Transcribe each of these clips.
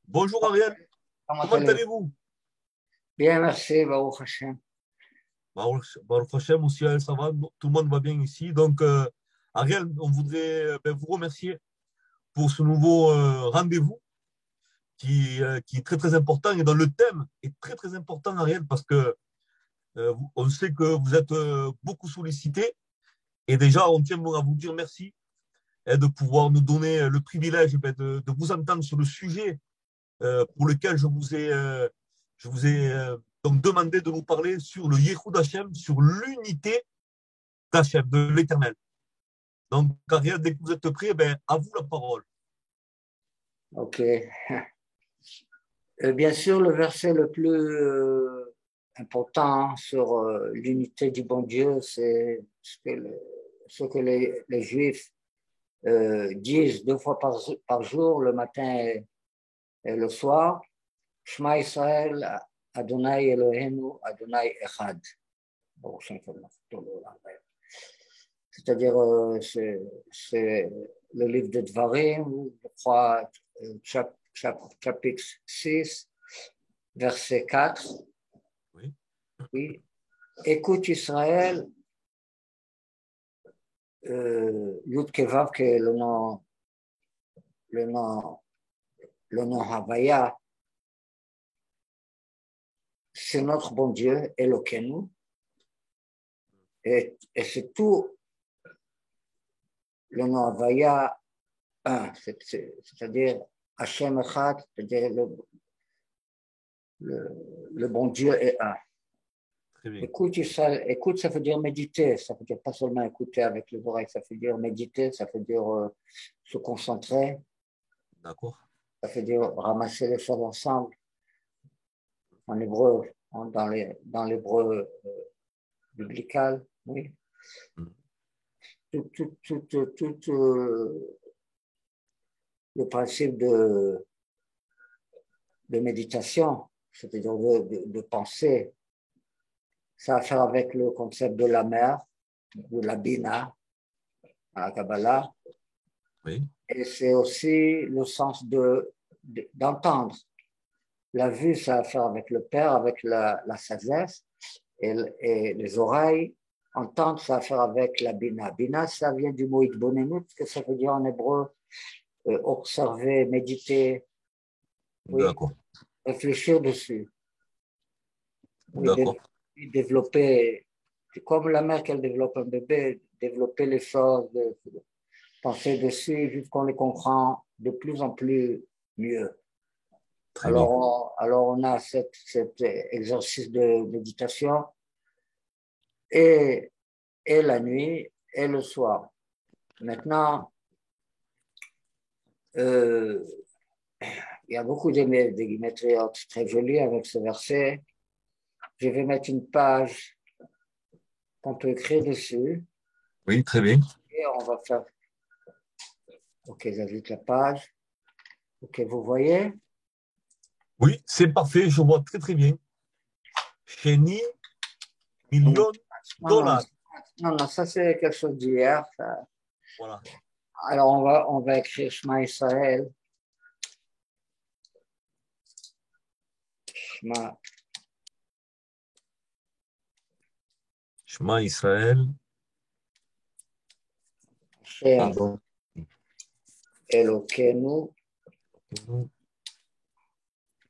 Bonjour Ariel, Comment comment allez-vous? allez-vous? Bien, merci, Baruch Hashem. Baruch Hashem aussi, ça va, tout le monde va bien ici. Donc, Ariel, on voudrait vous remercier pour ce nouveau rendez-vous qui est très très important et dont le thème est très très important, Ariel, parce que on sait que vous êtes beaucoup sollicité et déjà, on tient à vous dire merci de pouvoir nous donner le privilège de vous entendre sur le sujet pour lequel je vous ai donc demandé de nous parler sur le Yehud Hashem, sur l'unité d'Hachem, de l'Éternel. Donc, Ariel, dès que vous êtes prêts, à vous la parole. OK. Bien sûr, le verset le plus important sur l'unité du bon Dieu, c'est ce que les Juifs disent deux fois par jour, le matin et le soir. Shema Israël, Adonai Eloheinu, Adonai Echad. C'est-à-dire, c'est le livre de Dvarim, je crois, chapitre 6, verset 4. Oui. Oui. Écoute Israël, Yud Kevav, qui est le nom Havaya, c'est notre bon Dieu, Elokeinu, et c'est tout le nom Havaya 1, c'est-à-dire Hashem Echad, c'est-à-dire le bon Dieu est un. Très bien. Écoute, ça veut dire méditer, ça veut dire pas seulement écouter avec les oreilles, ça veut dire méditer, ça veut dire se concentrer, D'accord. ça veut dire ramasser les choses ensemble en hébreu, dans l'hébreu biblical, oui. Tout le principe de méditation, c'est-à-dire de penser, ça a à faire avec le concept de la mer, de la bina, à la Kabbalah. Oui. Et c'est aussi le sens d'entendre. La vue, ça a à faire avec le Père, avec la sagesse. Et les oreilles, entendre, ça a à faire avec la bina. Bina, ça vient du mot itbonenut, que ça veut dire en hébreu observer, méditer, oui, D'accord. réfléchir dessus. Oui, D'accord. développer, comme la mère qu'elle développe un bébé, développer les choses, penser dessus jusqu'on les comprend de plus en plus mieux. Très bien. Alors on a cet exercice de méditation et la nuit et le soir. Maintenant, il y a beaucoup de guématriotes très jolis avec ce verset. Je vais mettre une page qu'on peut écrire dessus Oui, très bien. et on va faire. OK, j'ajoute la page. OK, vous voyez? Oui, c'est parfait, je vois très très bien. Chéni, million Non, non, dollars. non, ça c'est quelque chose d'hier. Voilà. Alors on va écrire Shema Israël. Shema Shema Israël. Hashem Pardon. Elokeinu,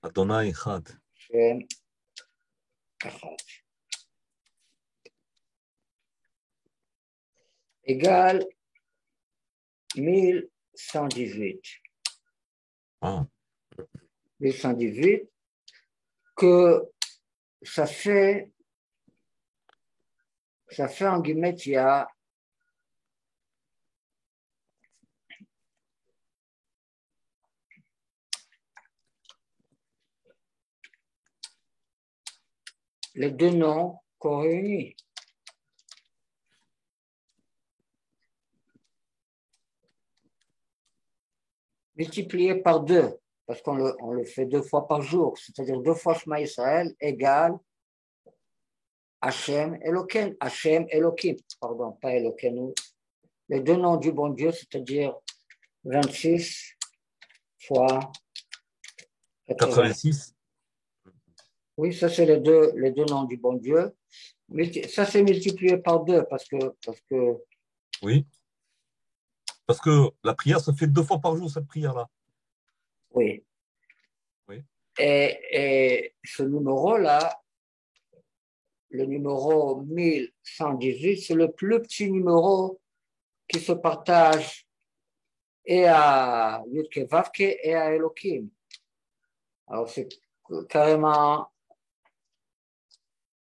Adonai Echad. Hashem Echad. Égale 1118. Ah, 1118, que ça fait en guillemets, il y a les deux noms qu'on réunit. Multiplié par deux, parce qu'on le fait deux fois par jour, c'est-à-dire deux fois Shema Israël égale Hashem Eloken, Hashem Elokim, pardon, pas Elokenu. Les deux noms du bon Dieu, c'est-à-dire 26 fois 80. 86. Oui, ça, c'est les deux noms du bon Dieu. Ça, c'est multiplié par deux parce que, Oui. Parce que la prière, ça fait 2 fois par jour, cette prière-là. oui. Oui. Et ce numéro-là, le numéro 1118, c'est le plus petit numéro qui se partage et à Yudke Vavke et à Elohim. Alors, c'est carrément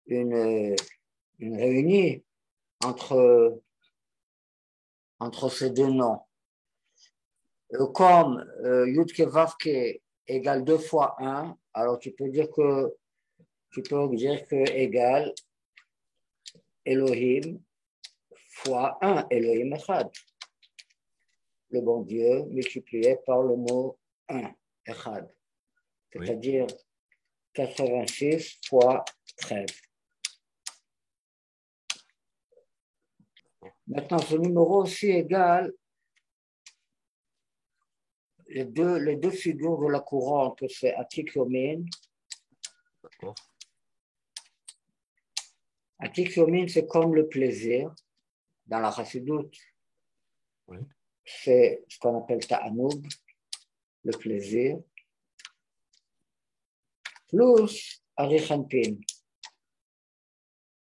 une, une réunie entre, entre ces deux noms. Comme Yudke Vavke égale 2 fois 1, alors tu peux dire que égale Elohim fois 1, Elohim Echad. Le bon Dieu multiplié par le mot 1, Echad. C'est-à-dire 86 fois 13. Maintenant, ce numéro aussi égale les deux figures de la couronne, que c'est Atik Yomin. D'accord. Atik Yomin, c'est comme le plaisir dans la Chassidoute. Oui. C'est ce qu'on appelle Ta'anoug, le plaisir, plus Arichanpin.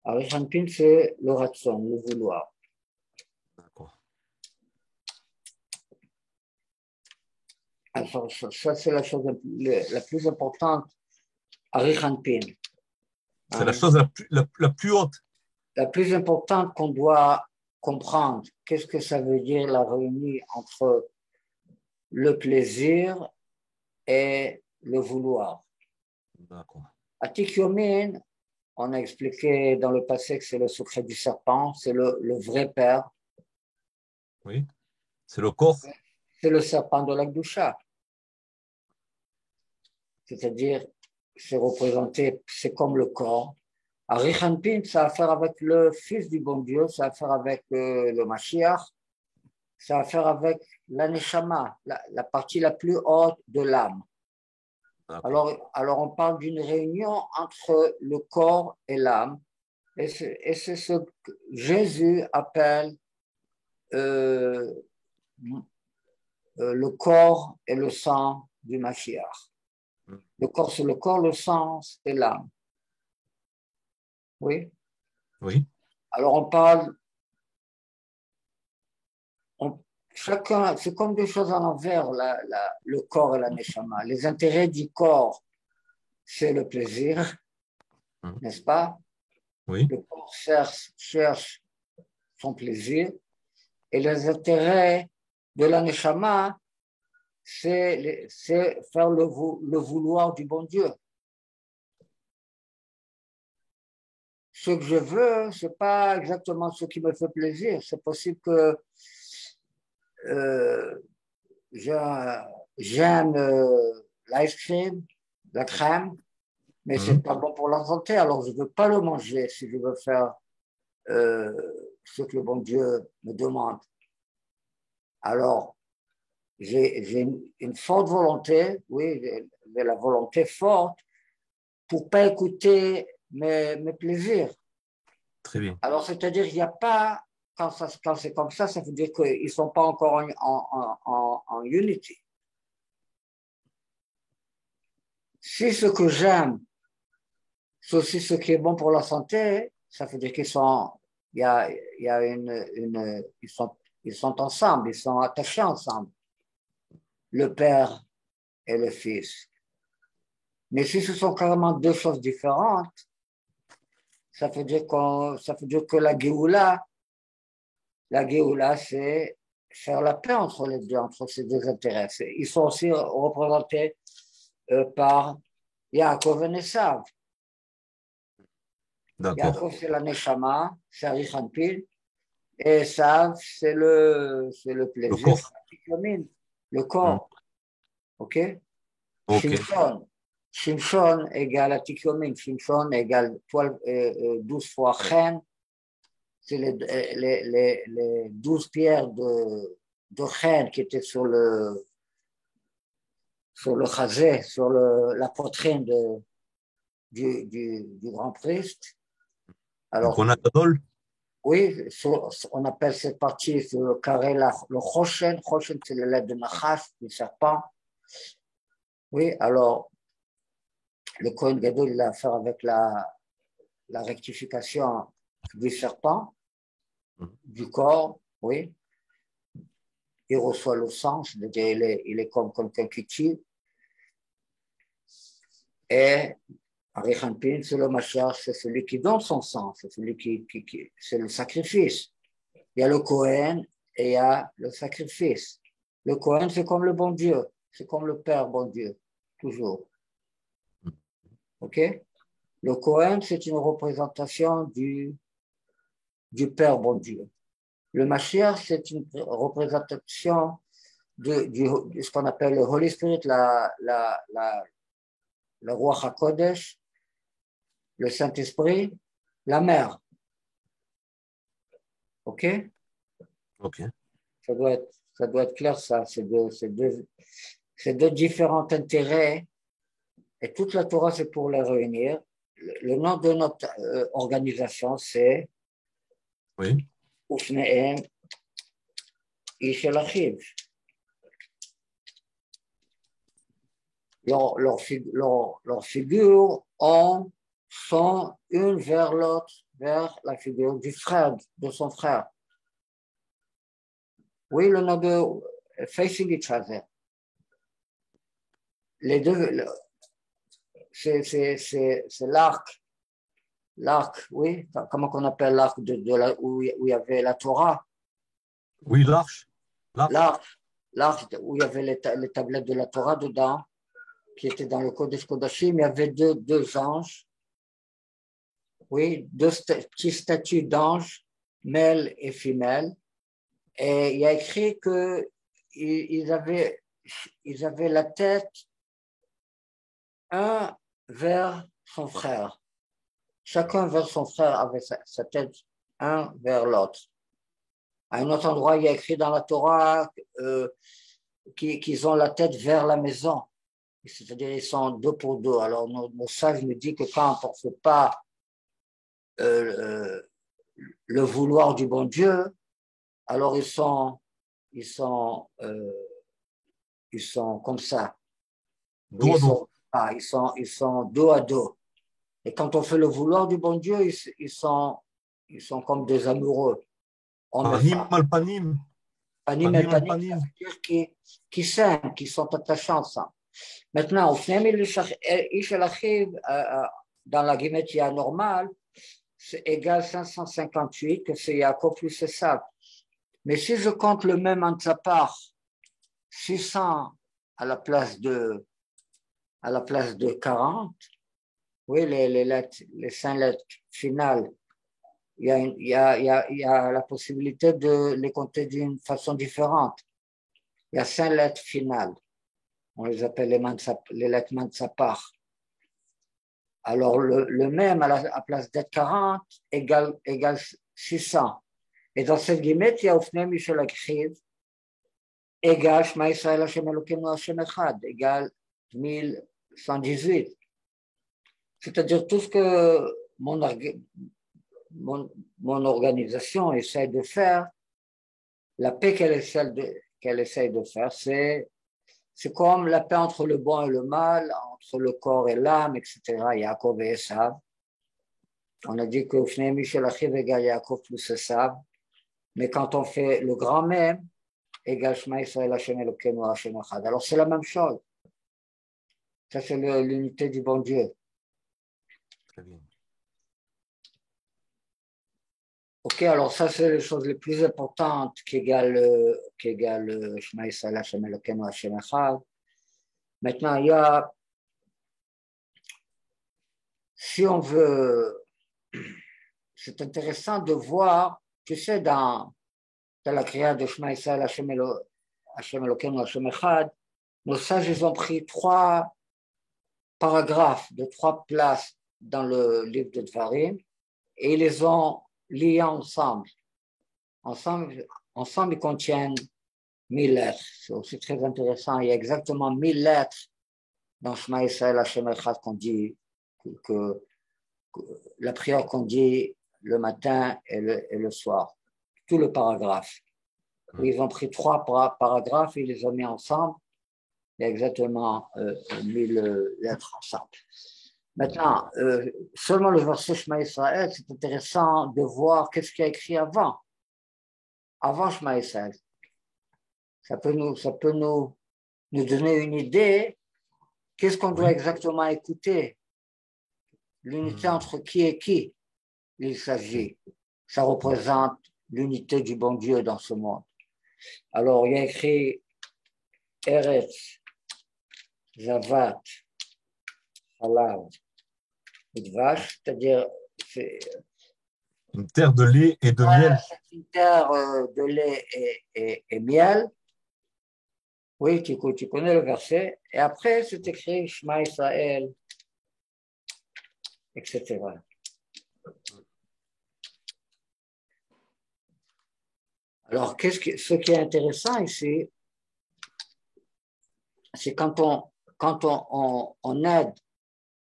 Arichanpin, c'est le ratson, le vouloir. D'accord. Alors, ça, c'est la chose la plus importante, Arichanpin. C'est la chose la plus haute. La plus importante qu'on doit comprendre. Qu'est-ce que ça veut dire la réunion entre le plaisir et le vouloir? D'accord. Atik Yomin, on a expliqué dans le passé que c'est le secret du serpent, c'est le vrai père. Oui. C'est le corps. C'est le serpent de la Gdusha. C'est-à-dire, c'est représenté, c'est comme le corps. Arichanpin, ça a à faire avec le Fils du bon Dieu, ça a à faire avec le Mashiach, ça a à faire avec la Neshama, la partie la plus haute de l'âme. Alors, on parle d'une réunion entre le corps et l'âme, et c'est ce que Jésus appelle le corps et le sang du Mashiach. Le corps, c'est le corps, le sang, c'est l'âme. Oui. Oui. Alors, on parle, chacun, c'est comme deux choses à l'envers, le corps et la neshama. Les intérêts du corps, c'est le plaisir, n'est-ce pas? Oui. Le corps cherche son plaisir, et les intérêts de la neshama, c'est faire le vouloir du bon Dieu. Ce que je veux, c'est pas exactement ce qui me fait plaisir. C'est possible que j'aime l'ice cream, la crème, mais c'est pas bon pour la santé, alors je veux pas le manger si je veux faire ce que le bon Dieu me demande. Alors, j'ai une forte volonté, oui, j'ai la volonté forte pour pas écouter mes plaisirs. Très bien. Alors, c'est-à-dire, il n'y a pas, quand c'est comme ça veut dire qu'ils ne sont pas encore en unity. Si ce que j'aime, c'est aussi ce qui est bon pour la santé, ça veut dire qu'ils sont, il y a ils sont ensemble, ils sont attachés ensemble, le Père et le Fils. Mais si ce sont carrément deux choses différentes, ça veut dire que la Géoula, c'est faire la paix entre les deux, entre ces deux intérêts. Ils sont aussi représentés par Yaakov et Esav. Yaakov, c'est la Neshama, c'est Arichanpin, et Esav, c'est le plaisir, le corps. OK? Shimshon égale Atikyomin, Shimshon égale 12 fois Chen, c'est les 12 pierres de Chen qui étaient sur sur le chazé, sur la poitrine du grand Christ. Alors, Icône Gadol. oui, on appelle cette partie sur le carré là, le Choshen. Choshen, c'est la lettre de Nachash, du serpent. Oui, alors, le Kohen Gadol, il a affaire avec la rectification du serpent, du corps, oui. Il reçoit le sang, c'est-à-dire il est comme quelqu'un qui tue. Et Arichanpin, c'est le Mashiach, c'est celui qui donne son sang, c'est celui c'est le sacrifice. Il y a le Kohen et il y a le sacrifice. Le Kohen, c'est comme le bon Dieu, c'est comme le Père bon Dieu, toujours. OK? Le Kohen, c'est une représentation du Père bon Dieu. Le Mashiach, c'est une représentation de ce qu'on appelle le Holy Spirit, le Roi HaKodesh, le Saint-Esprit, la mère. OK? OK. Ça doit être clair, ça. C'est deux différents intérêts. Et toute la Torah, c'est pour les réunir. Le nom de notre organisation, c'est Oui. Ufnehem Ishel Achiv. Leurs figures sont une vers l'autre, vers la figure du frère, de son frère. Oui, le nom de facing each other. Les deux, c'est l'arc. L'arc, oui. Comment on appelle l'arc où il y avait la Torah? Oui, l'arche. L'arc où il y avait les tablettes de la Torah dedans, qui étaient dans le Kodesh Kodashim. Il y avait deux anges. Oui, deux petites statues d'anges, mâles et femelles. Et il y a écrit qu'ils avaient la tête un vers son frère. Chacun vers son frère avait sa tête un vers l'autre. À un autre endroit, il y a écrit dans la Torah qu'ils ont la tête vers la maison. C'est-à-dire ils sont deux pour deux. Alors nos sages nous disent que quand on ne fait pas le vouloir du bon Dieu, alors ils sont comme ça. Dos à dos. Ils sont dos à dos. Et quand on fait le vouloir du bon Dieu, ils sont comme des amoureux. Panim al panim. Panim el panim, ça veut dire qui s'aiment, qui sont attachants ensemble. Maintenant, au final, dans la guémétria normale, c'est égal 558, que c'est Yaakov plus Esav. Mais si je compte le même en sa part, 600 à la place de 40, oui, les 5 lettres finales, il y a la possibilité de les compter d'une façon différente. Il y a 5 lettres finales. On les appelle les lettres Mansapar. Alors, le même à la place d'être 40 égale 600. Et dans cette guillemette, il y a Ofnei Michel Akhiv égale Shema Yisrael Hashem Elokeinu Hashem Echad égale 1118. C'est-à-dire tout ce que mon organisation essaie de faire, la paix qu'elle essaie de faire, c'est comme la paix entre le bon et le mal, entre le corps et l'âme, etc. Yaakov et Esav. On a dit que Ofnei Michel Achiv égale Yaakov plus Esav. Mais quand on fait le grand même, égale Shema Yisrael Hashem Elokeinu Hashem Echad. Alors c'est la même chose. Ça, c'est l'unité du bon Dieu. Très bien. Ok, alors ça, c'est les choses les plus importantes qu'égale Shema Yisrael Hashem Elokeinu Hashem Echad. Maintenant, il y a, si on veut, c'est intéressant de voir, tu sais, dans la créa de Shema Yisrael Hashem Elokeinu Hashem Echad, nos sages, ils ont pris 3 paragraphes de 3 places dans le livre de Dvarim et ils les ont liés ensemble. Ensemble, ils contiennent 1000 lettres. C'est aussi très intéressant. Il y a exactement 1000 lettres dans Shema Israël Hashem Echad qu'on dit, que la prière qu'on dit le matin et le soir, tout le paragraphe. Ils ont pris 3 paragraphes et ils les ont mis ensemble. Il y a exactement 1000 lettres ensemble. Maintenant, seulement le verset Shema Israël, c'est intéressant de voir qu'est-ce qu'il y a écrit avant Shema Israël. Ça peut nous donner une idée, qu'est-ce qu'on doit exactement écouter, l'unité entre qui et qui il s'agit. Ça représente l'unité du bon Dieu dans ce monde. Alors, il y a écrit Eretz, Zavat, Halav, Udvash, c'est-à-dire une terre de lait et de miel. C'est une terre de lait et miel. Oui, tu connais le verset. Et après, c'est écrit Shema Israël, etc. Alors, ce qui est intéressant ici, c'est quand on aide,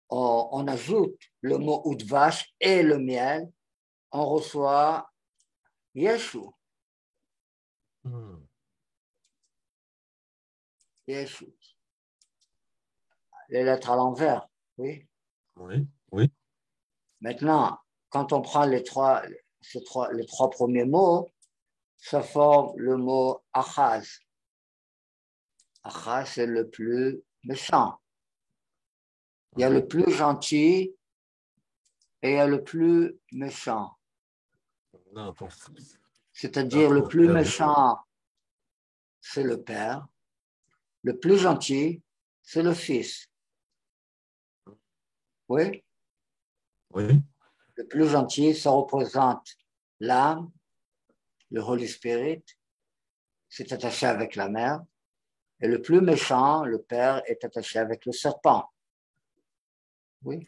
on ajoute le mot Udvash et le miel, on reçoit Yeshu. Yeshu. Les lettres à l'envers, oui. Oui, oui. Maintenant, quand on prend les trois premiers mots, ça forme le mot Achaz. Achaz, c'est le plus méchant. Il y a le plus gentil et il y a le plus méchant. C'est-à-dire le plus méchant, c'est le père. Le plus gentil, c'est le fils. Oui? Oui. Le plus gentil, ça représente l'âme, le Holy Spirit, c'est attaché avec la mère. Et le plus méchant, le père, est attaché avec le serpent. Oui.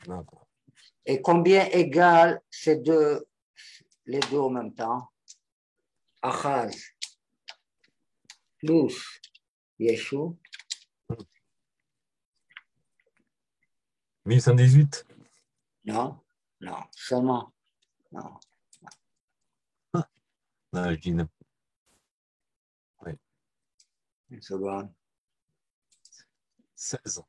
Et combien égale les deux en même temps? Achaz plus Yeshu. 1118. Non, seulement. Non. Non, je dis non. Oui. Une seconde. 16.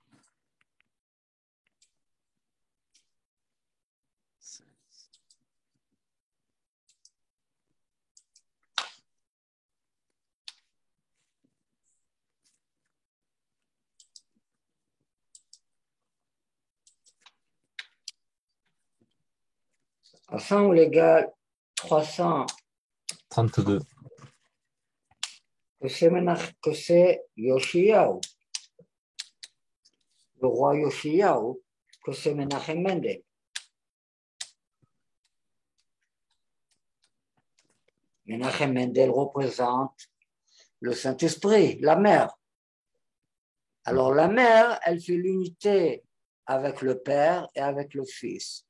Ensemble égale 32. Que c'est Yoshiyahu, le roi Yoshiyahu, que c'est Menachem Mendel. Menachem Mendel représente le Saint-Esprit, la mère. Alors la mère, elle fait l'unité avec le Père et avec le Fils.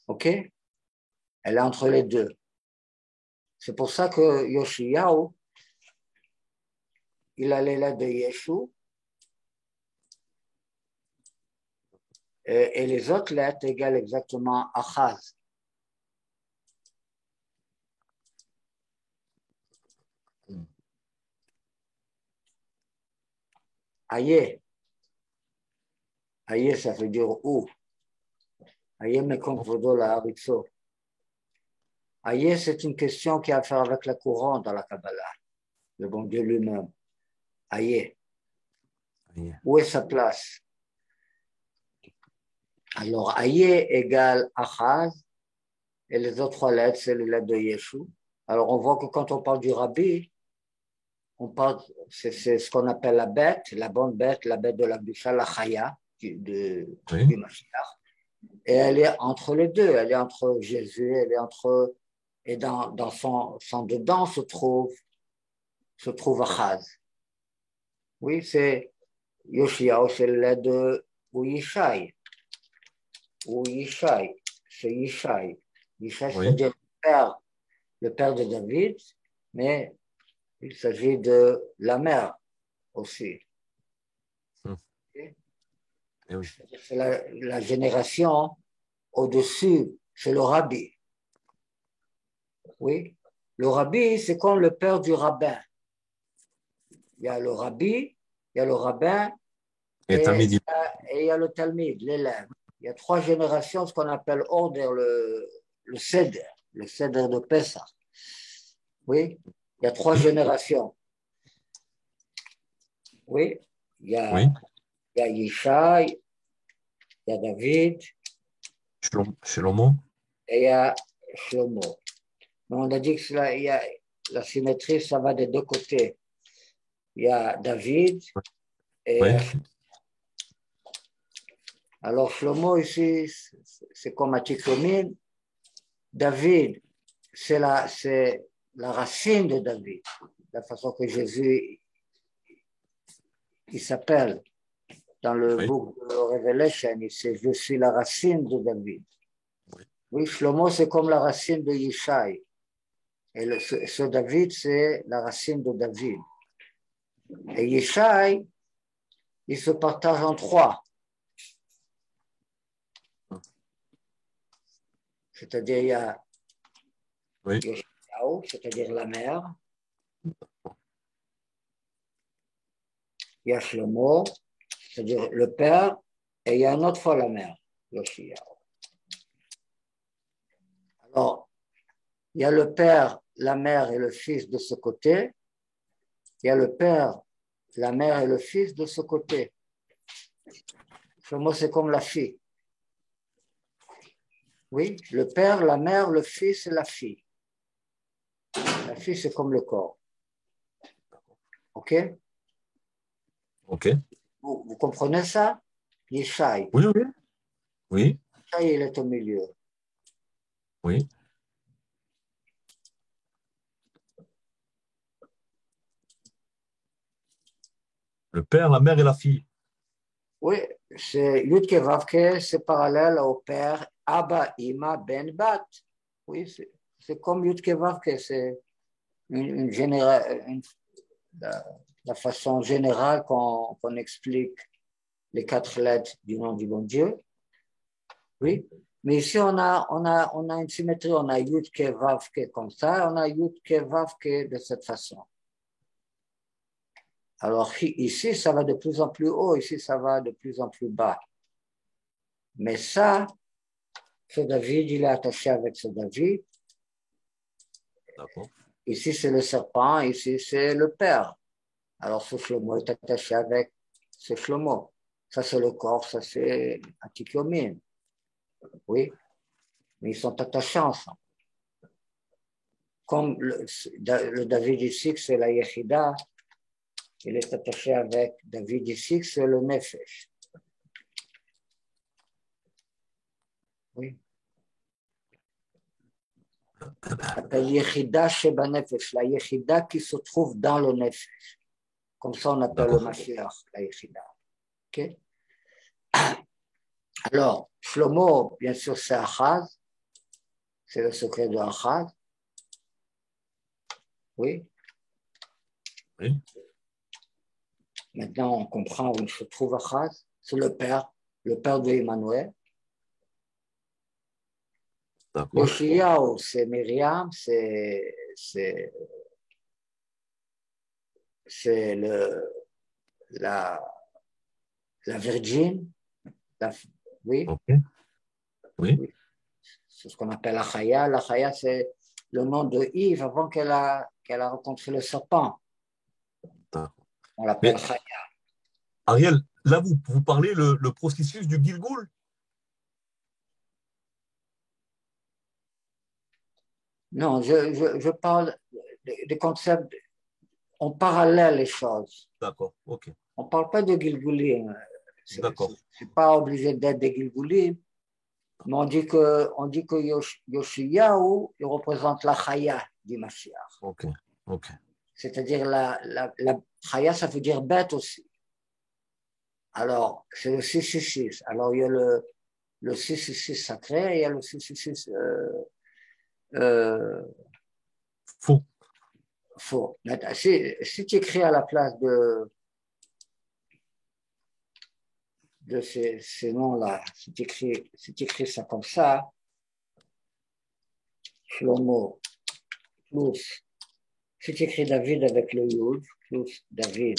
OK? Elle est entre les deux. C'est pour ça que Yoshiyahu, il a les lettres de Yeshu et les autres lettres égalent exactement Achaz. Aïe. Aïe, ça veut dire où? Aïe, me confondo la haritzo. Aïe, c'est une question qui a à faire avec la couronne dans la Kabbalah, le bon Dieu lui-même. Aïe. Où est sa place? Alors, Aïe égale Achaz, et les autres 3 lettres, c'est les lettres de Yeshu. Alors, on voit que quand on parle du Rabbi, on parle, c'est ce qu'on appelle la bête, la bonne bête, la bête de la Boucha, la Chaya, du Mashiach. Et elle est entre les deux, elle est entre Jésus, elle est entre, et dans son dedans se trouve Achaz. Oui, c'est Yoshiyahu, c'est le lait de Yishai. Ou Yishai, c'est Yishai. Yishai, oui. C'est-à-dire le père de David, mais il s'agit de la mère aussi. Okay? Eh oui. C'est la génération au-dessus, c'est le rabbi. Oui, le rabbi, c'est comme le père du rabbin. Il y a le rabbi, il y a le rabbin Et et Talmid, il y a le talmid, l'élève. Il y a trois générations, ce qu'on appelle order, le seder de Pessah. Oui, il y a trois générations. Oui, il y a, oui, il y a Yishai, il y a David Shlomo, et il y a Shlomo. Mais on a dit que il y a, la symétrie, ça va des deux côtés. Il y a David et oui, alors Shlomo ici, c'est comme Atikromine. David, c'est la racine de David. La façon que Jésus, il s'appelle dans le oui, book de Revelation, il dit, je suis la racine de David. oui. Oui, Shlomo, c'est comme la racine de Yishai. Et ce David, c'est la racine de David. Et Yishai, il se partage en trois. C'est-à-dire, il y a Oui, Yeshayahu, c'est-à-dire la mère. Il y a Shlomo, c'est-à-dire le père. Et il y a une autre fois la mère, Yoshiyahu. Alors, il y a le père, la mère et le fils de ce côté. Il y a le père, la mère et le fils de ce côté. Shlomo, c'est comme la fille. Oui, le père, la mère, le fils et la fille. La fille, c'est comme le corps. OK? ok. Vous comprenez ça? Yishai. Oui, oui, oui, Yishai, il est au milieu. oui. Le père, la mère et la fille. Oui, c'est Yud Vavke, c'est parallèle au père Abba, Ima, Ben, Bat. Oui, c'est comme Yud Vavke, c'est la, la façon générale qu'on explique les quatre lettres du nom du bon Dieu. Oui, Oui, mais ici on a une symétrie, on a Yud Vavke comme ça, on a Yud Vavke de cette façon. Alors ici, ça va de plus en plus haut, ici, ça va de plus en plus bas. Mais ça, ce David, il est attaché avec ce David. d'accord. Ici, c'est le serpent, ici, c'est le père. Alors, ce Shlomo est attaché avec ce Shlomo. Ça, c'est le corps, ça, c'est Atikyomine. Oui, mais ils sont attachés ensemble. Comme le David ici, c'est la Yechida, il est attaché avec David ici, c'est le Nefesh. Oui. La Yechida Sheba Nefesh, la Yechida qui se trouve dans le Nefesh. Comme ça, on appelle le D'accord. Mashiach, la Yechida. OK? Alors, Shlomo, bien sûr, c'est Achaz, c'est le secret de Achaz. Oui. Oui, Maintenant, on comprend où se trouve Achaz. C'est le père de Emmanuel. d'accord. Yoshiyahu, c'est Myriam, c'est la, la Virgine. Oui, Ok. Oui, oui. C'est ce qu'on appelle Achaya. L'Achaya, c'est le nom de Yves avant qu'elle a rencontré le serpent. d'accord. On l'appelle Mais Achaya. Ariel, là, vous parlez le processus du Gilgoul? Non, je parle des concepts, on parallèle les choses. D'accord, ok. On ne parle pas de Gilgulim. D'accord, C'est pas obligé d'être des Gilgulim, mais on dit que Yoshiyahu, il représente la Chaya du Mashiach. ok, ok. C'est-à-dire la Chaya, ça veut dire bête aussi. Alors, c'est le 666. Alors, il y a le 666 sacré et il y a le 666 Faux. faux. Si tu écris à la place de de ces noms-là. C'est écrit ça comme ça. Shlomo plus, c'est écrit David avec le Yud, plus David,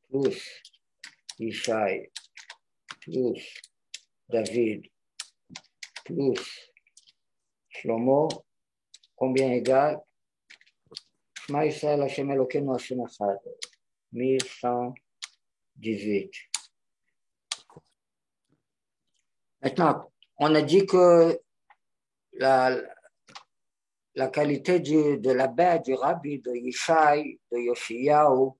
plus Ishai, plus David, plus Shlomo, combien égal? Shema Yisrael Hashem Elokeinu Hashem Echad, 1118. Maintenant, on a dit que la qualité de l'abbé, du rabbi, de Yishai, de Yoshiyahu,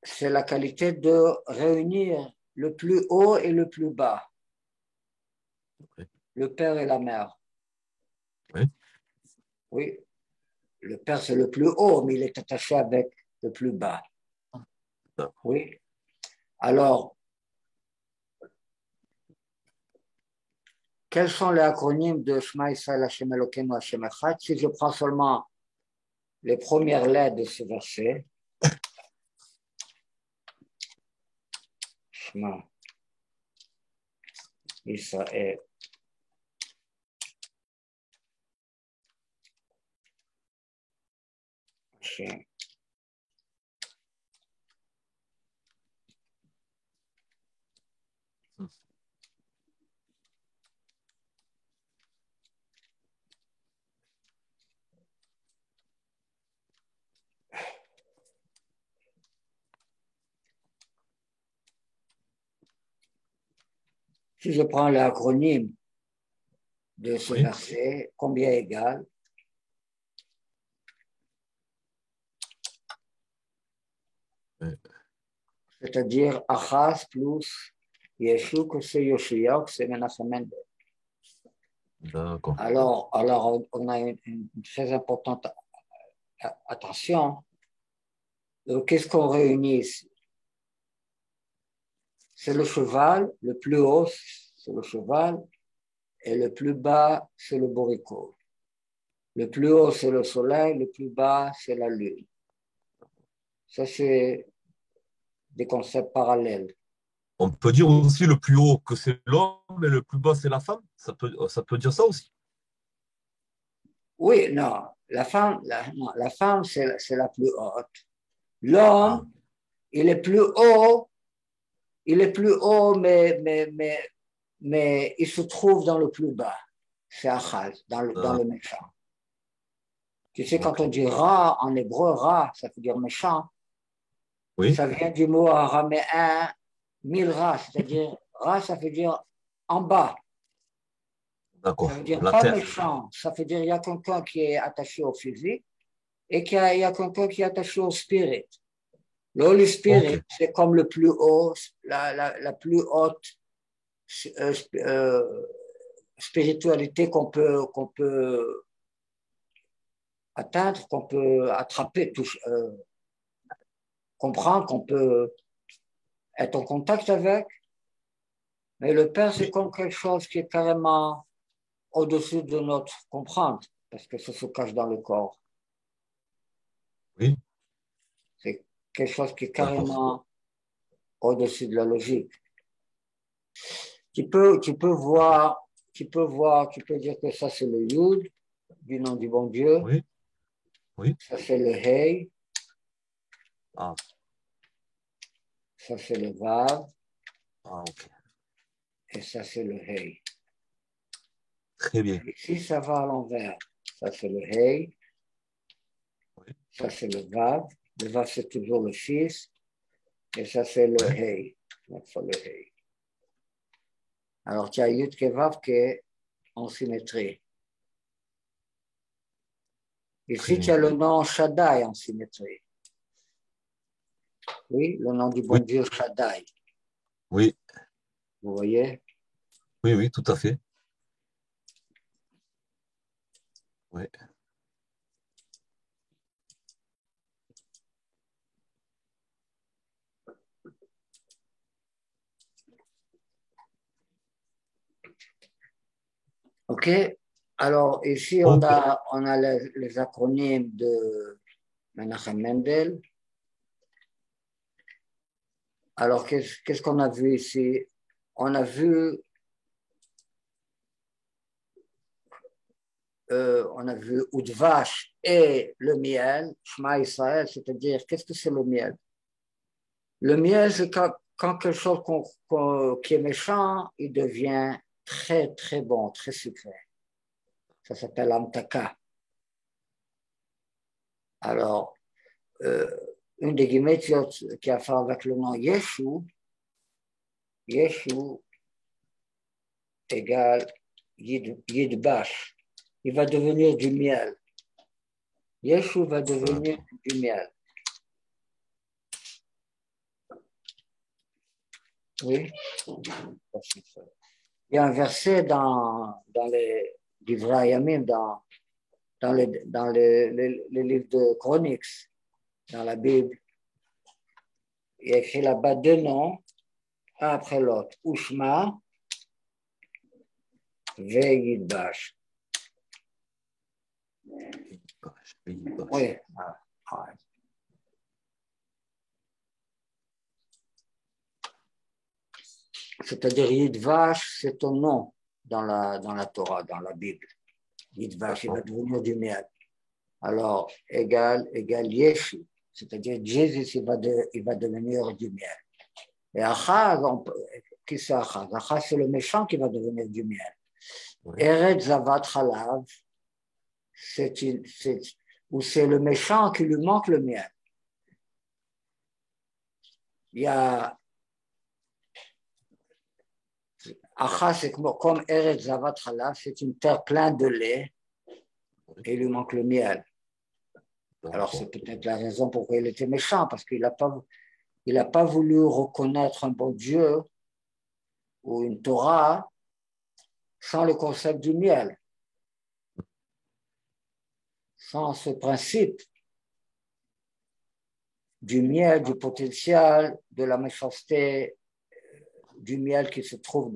c'est la qualité de réunir le plus haut et le plus bas, le père et la mère. Oui. Oui, le père c'est le plus haut, mais il est attaché avec le plus bas. Oui. Alors, quels sont les acronymes de Shema Yisrael Hashem Elokeinu Hashem Echad? Si je prends seulement les premières lettres de ce verset, Shema Yisrael Hashem Si je prends l'acronyme de ce verset, combien égale? C'est-à-dire Achaz plus Yeshua, que c'est Yoshia, que c'est Menachem Mendel. D'accord. Alors, on a une très importante attention. Qu'est-ce qu'on réunit ici? C'est le cheval, le plus haut, c'est le cheval, et le plus bas, c'est le bourricot. Le plus haut, c'est le soleil, le plus bas, c'est la lune. Ça, c'est des concepts parallèles. On peut dire aussi le plus haut que c'est l'homme et le plus bas c'est la femme. Ça peut dire ça aussi. Oui, non, la femme, c'est la plus haute. L'homme, il est plus haut, mais il se trouve dans le plus bas. C'est Achaz, dans le méchant. Tu sais, quand on dit Ra, en hébreu, Ra, ça veut dire méchant. Oui. Ça vient du mot araméen Milra, c'est-à-dire Ra, ça veut dire en bas. D'accord. Ça veut dire La pas terre. méchant. Ça veut dire il y a quelqu'un qui est attaché au physique et qu'il y a quelqu'un qui est attaché au spirit. Le Holy Spirit, c'est comme le plus haut, la plus haute spiritualité qu'on peut atteindre, qu'on peut attraper, comprendre, qu'on peut être en contact avec. Mais le Père, c'est comme quelque chose qui est carrément au-dessus de notre comprendre, parce que ça se cache dans le corps. Oui. C'est quelque chose qui est carrément au-dessus de la logique. Tu peux dire que ça c'est le Yud, du nom du bon Dieu. Oui. Oui. Ça c'est le Hey. Ah. Ça c'est le Vav. Ah, ok. Et ça c'est le Hey. Très bien. Ici, ça va à l'envers. Ça c'est le Hey. Oui. Ça c'est le Vav. Le Vav c'est toujours le Fils. Et ça c'est le Hey. Enfin, le Hey. Alors, tu as Yud Kevav qui est en symétrie. Ici, tu as le nom Shaddai en symétrie. Oui, le nom du bon Dieu Shaddai. Oui. Vous voyez? Oui, oui, tout à fait. Oui. OK. Alors, ici, on a les acronymes de Menachem Mendel. Alors, qu'est-ce qu'on a vu ici? On a vu Udvash et le miel, Shema Israël, c'est-à-dire, qu'est-ce que c'est le miel? Le miel, c'est quand quelque chose qui est méchant, il devient très, très bon, très sucré. Ça s'appelle amtaka. Alors, une des guillemets qui a à faire avec le nom Yeshu, Yeshu égale Yidbash. Il va devenir du miel. Yeshu va devenir du miel. Oui. Il y a un verset dans les Divrei Yamim, dans les livres de Chroniques, dans la Bible. Il y a écrit là-bas deux noms, un après l'autre. Ushma ve Yidbash. Oui. C'est-à-dire Yidvash, c'est ton nom dans la Torah, dans la Bible. Yidvash, il va devenir du miel. Alors, égal Yeshu, c'est-à-dire Jésus, il va devenir du miel. Et Achaz, qui c'est Achaz? Achaz, c'est le méchant qui va devenir du miel. Eretz Zavat Chalav, c'est le méchant qui lui manque le miel. Il y a Achaz, c'est comme Eretz Zavat Chalav, c'est une terre pleine de lait et il lui manque le miel. Alors, c'est peut-être la raison pourquoi il était méchant, parce qu'il n'a pas voulu reconnaître un bon Dieu ou une Torah sans le concept du miel, sans ce principe du miel, du potentiel, de la méchanceté, du miel qui se trouve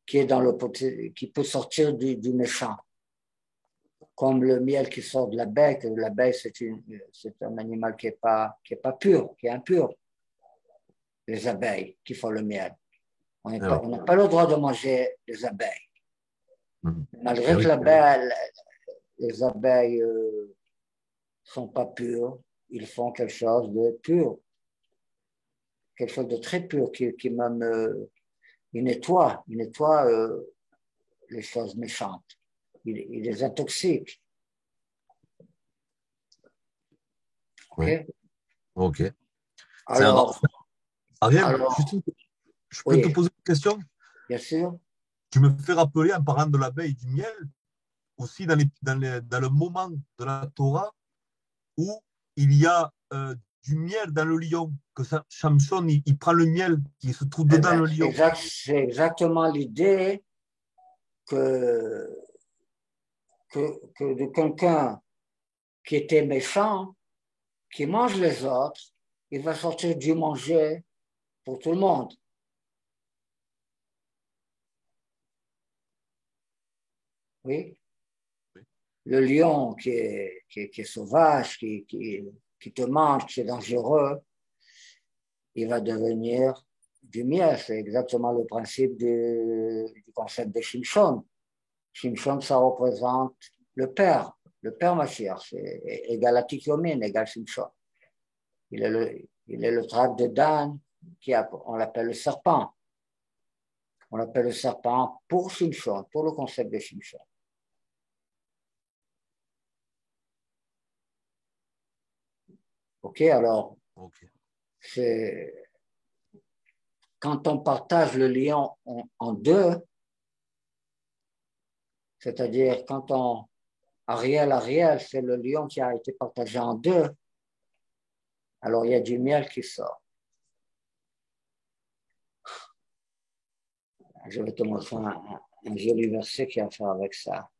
qui peut sortir du méchant. Comme le miel qui sort de l'abeille, que l'abeille c'est un animal qui est pas pur, qui est impur. Les abeilles qui font le miel. On n'a pas le droit de manger les abeilles. Malgré que les abeilles sont pas pures, ils font quelque chose de pur, quelque chose de très pur qui même il nettoie les choses méchantes. Il les intoxique. Ok. Ok. Alors, Ariel, je peux te poser une question? Bien sûr. Tu me fais rappeler, en parlant de l'abeille et du miel, aussi dans le moment de la Torah où il y a du miel dans le lion, que Samson, il prend le miel qui se trouve dedans le lion. C'est exactement l'idée que de quelqu'un qui était méchant, qui mange les autres, il va sortir du manger pour tout le monde. Oui. Le lion qui est sauvage, qui te mange, qui est dangereux, il va devenir du miel. C'est exactement le principe du concept de Shimshon. Shimshon, ça représente le père Mashiach. C'est égal à Tikyomin, égal Shimshon. Il est le tribe de Dan, on l'appelle le serpent. On l'appelle le serpent pour Shimshon, pour le concept de Shimshon. OK, alors, quand on partage le lion en deux, c'est-à-dire quand Ariel, c'est le lion qui a été partagé en deux, alors il y a du miel qui sort. Je vais te montrer un joli verset qui a à faire avec ça.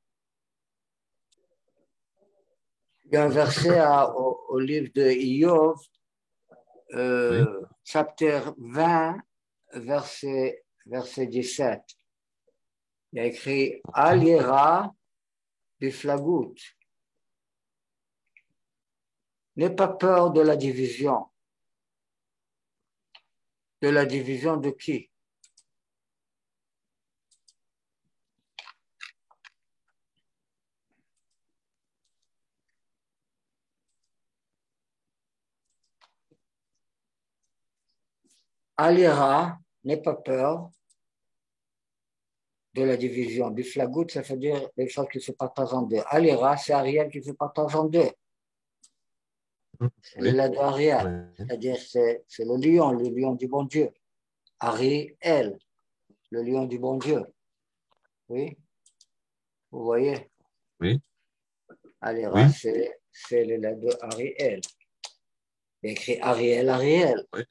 Il y a un verset au livre de Iov, chapitre 20, verset 17. Il y a écrit Al Yera biflagout. N'aie pas peur de la division. De la division de qui? Alira, n'aie pas peur de la division. Biflagout, ça veut dire les choses qui se partagent en deux. Alira, c'est Ariel qui se partage en deux. C'est Oui, la de Ariel. oui, C'est-à-dire c'est le lion du bon Dieu. Ariel, le lion du bon Dieu. Oui, vous voyez. oui, Alira, oui, c'est le lettre de Ariel. Il y a écrit Ariel, Ariel. oui.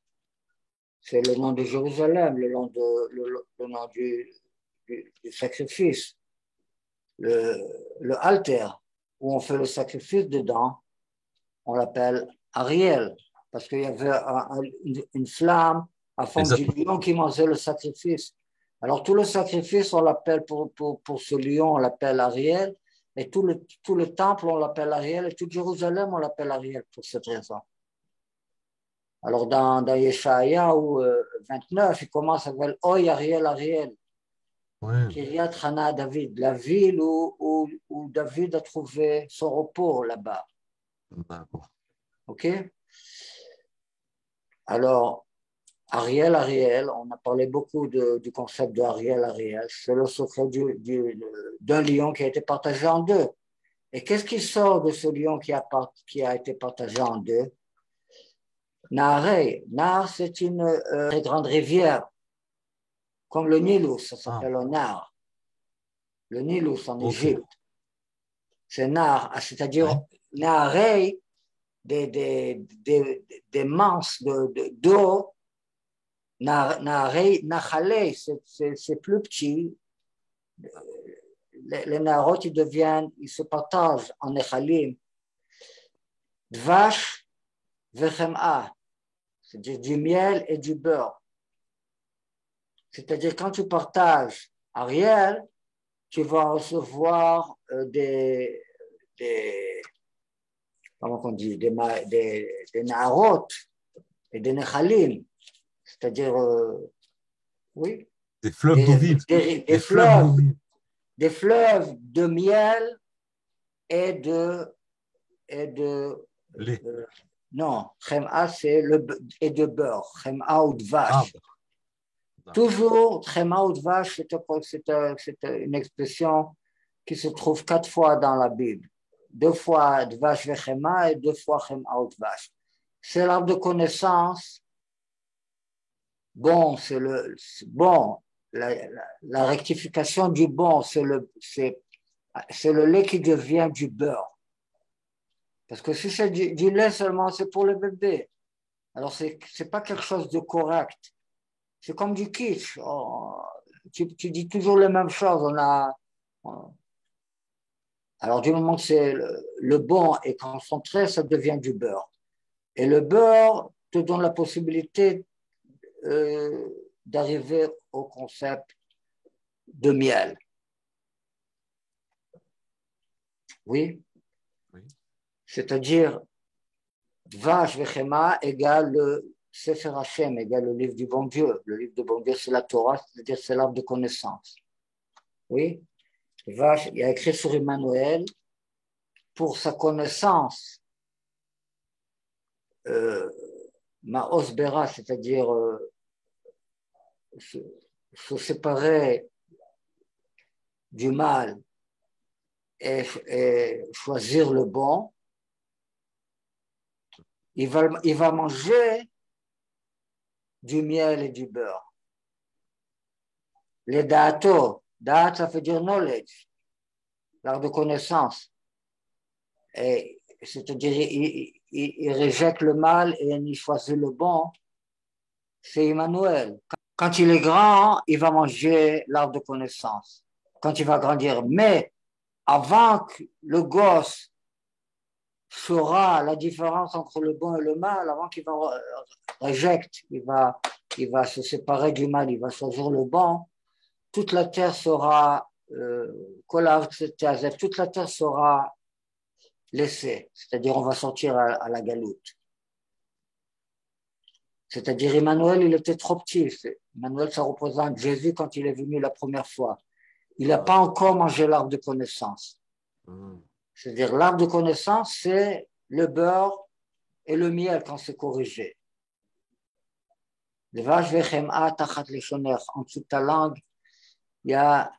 C'est le nom de Jérusalem, le nom du sacrifice. Le alter, où on fait le sacrifice dedans, on l'appelle Ariel, parce qu'il y avait une flamme à forme du Exactement. lion qui mangeait le sacrifice. Alors tout le sacrifice, on l'appelle pour ce lion, on l'appelle Ariel, et tout le temple, on l'appelle Ariel, et tout Jérusalem, on l'appelle Ariel pour cette raison. Alors dans Yeshayahu 29, il commence avec Oy Ariel, Ariel. Oui, Kiryat Hana David, la ville où David a trouvé son repos là-bas. d'accord. OK? Alors, Ariel, on a parlé beaucoup du concept de Ariel. C'est le secret d'un lion qui a été partagé en deux. Et qu'est-ce qui sort de ce lion qui a été partagé en deux? Naharei. Nahar, c'est une très grande rivière, comme le Nilus, ça Ah, s'appelle le Nahar. Le Nilus en ok. Égypte. C'est Nahar, c'est-à-dire Oui, Naharei, des manches d'eau. Nachalei, c'est plus petit. Les Naharot, ils se partagent en Nechalim. Dvash vechem'a, c'est-à-dire du miel et du beurre. C'est-à-dire quand tu partages Ariel, tu vas recevoir des comment on dit, des Naharot et des Nechalim. C'est-à-dire, oui, des fleuves d'eau vive. des Des fleuves d'eau fleuves, vive. des fleuves de miel et de Lait. non, Khem'a, c'est et de beurre, Khem'a ou de Ah, vache. d'accord. Toujours, Khem'a ou de vache, c'est une expression qui se trouve 4 fois dans la Bible. 2 fois de vache ve Khem'a et 2 fois Khem'a ou de vache. C'est l'arbre de connaissance. Bon, bon. La rectification du bon, c'est le lait qui devient du beurre. Parce que si c'est du lait seulement, c'est pour le bébé. Alors, c'est pas quelque chose de correct. C'est comme du kitsch. Tu dis toujours les mêmes choses. Alors, du moment que le bon est concentré, ça devient du beurre. Et le beurre te donne la possibilité d'arriver au concept de miel. Oui, Oui, c'est-à-dire Dvash Vechema égale le Sefer Hashem, égale le livre du bon Dieu. Le livre du bon Dieu, c'est la Torah, c'est-à-dire c'est l'arbre de connaissance. Oui, Dvash, il y a écrit sur Emmanuel, pour sa connaissance, Maos Bera, c'est-à-dire se, se séparer du mal et choisir le bon, il va manger du miel et du beurre. Les dato, dat, ça veut dire knowledge, l'art de connaissance. Et c'est-à-dire, il rejette le mal et il choisit le bon. C'est Emmanuel. Quand il est grand, il va manger l'art de connaissance. Quand il va grandir. Mais avant que le gosse saura la différence entre le bon et le mal, avant qu'il va rejecte, il va se séparer du mal, il va choisir le bon, toute la terre sera toute la terre sera laissée, c'est-à-dire on va sortir à la galoute. C'est-à-dire, Emmanuel, il était trop petit. Emmanuel, ça représente Jésus quand il est venu la première fois. Il n'a pas encore mangé l'arbre de connaissance. C'est-à-dire, l'arbre de connaissance, c'est le beurre et le miel quand c'est corrigé. En dessous de ta langue, il y a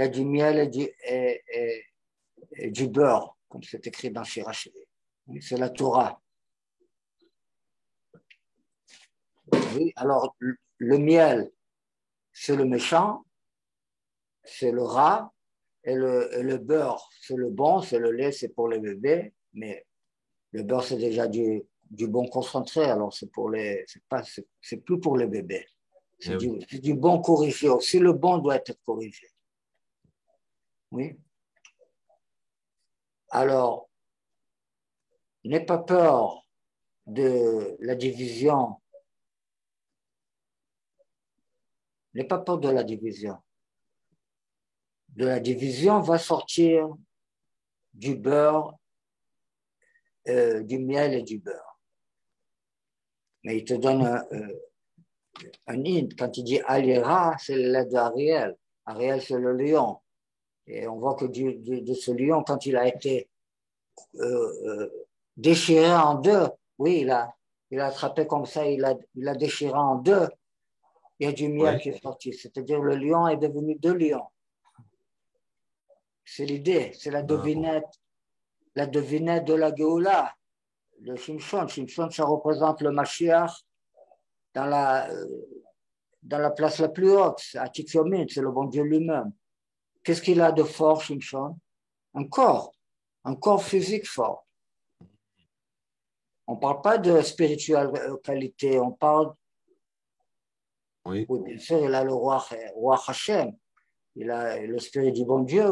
du miel et du beurre, comme c'est écrit dans Shirach. C'est la Torah. Oui, alors, le miel, c'est le méchant, c'est le rat, et le beurre, c'est le bon, c'est le lait, c'est pour les bébés, mais le beurre, c'est déjà du bon concentré, alors c'est plus pour les bébés. C'est du bon corrigé. Aussi, le bon doit être corrigé. Oui. Alors, n'aie pas peur de la division. N'aie pas peur de la division. De la division va sortir du beurre, du miel et du beurre. Mais il te donne un hint. Quand il dit Aliera, c'est le lait d'Ariel. Ariel, c'est le lion. Et on voit que de ce lion, quand il a été déchiré en deux, oui, il a attrapé comme ça, il a déchiré en deux. Il y a du miel qui est sorti. C'est-à-dire le lion est devenu deux lions. C'est l'idée, c'est la devinette de la Géoula, de Shimshon. Shimshon, ça représente le Mashiach dans la place la plus haute, à Tikyomin, c'est le bon Dieu lui-même. Qu'est-ce qu'il a de fort, Shimshon? Un corps physique fort. On ne parle pas de spiritualité, on parle. Oui, bien sûr, il a le roi Hashem, il a le spirit du bon Dieu,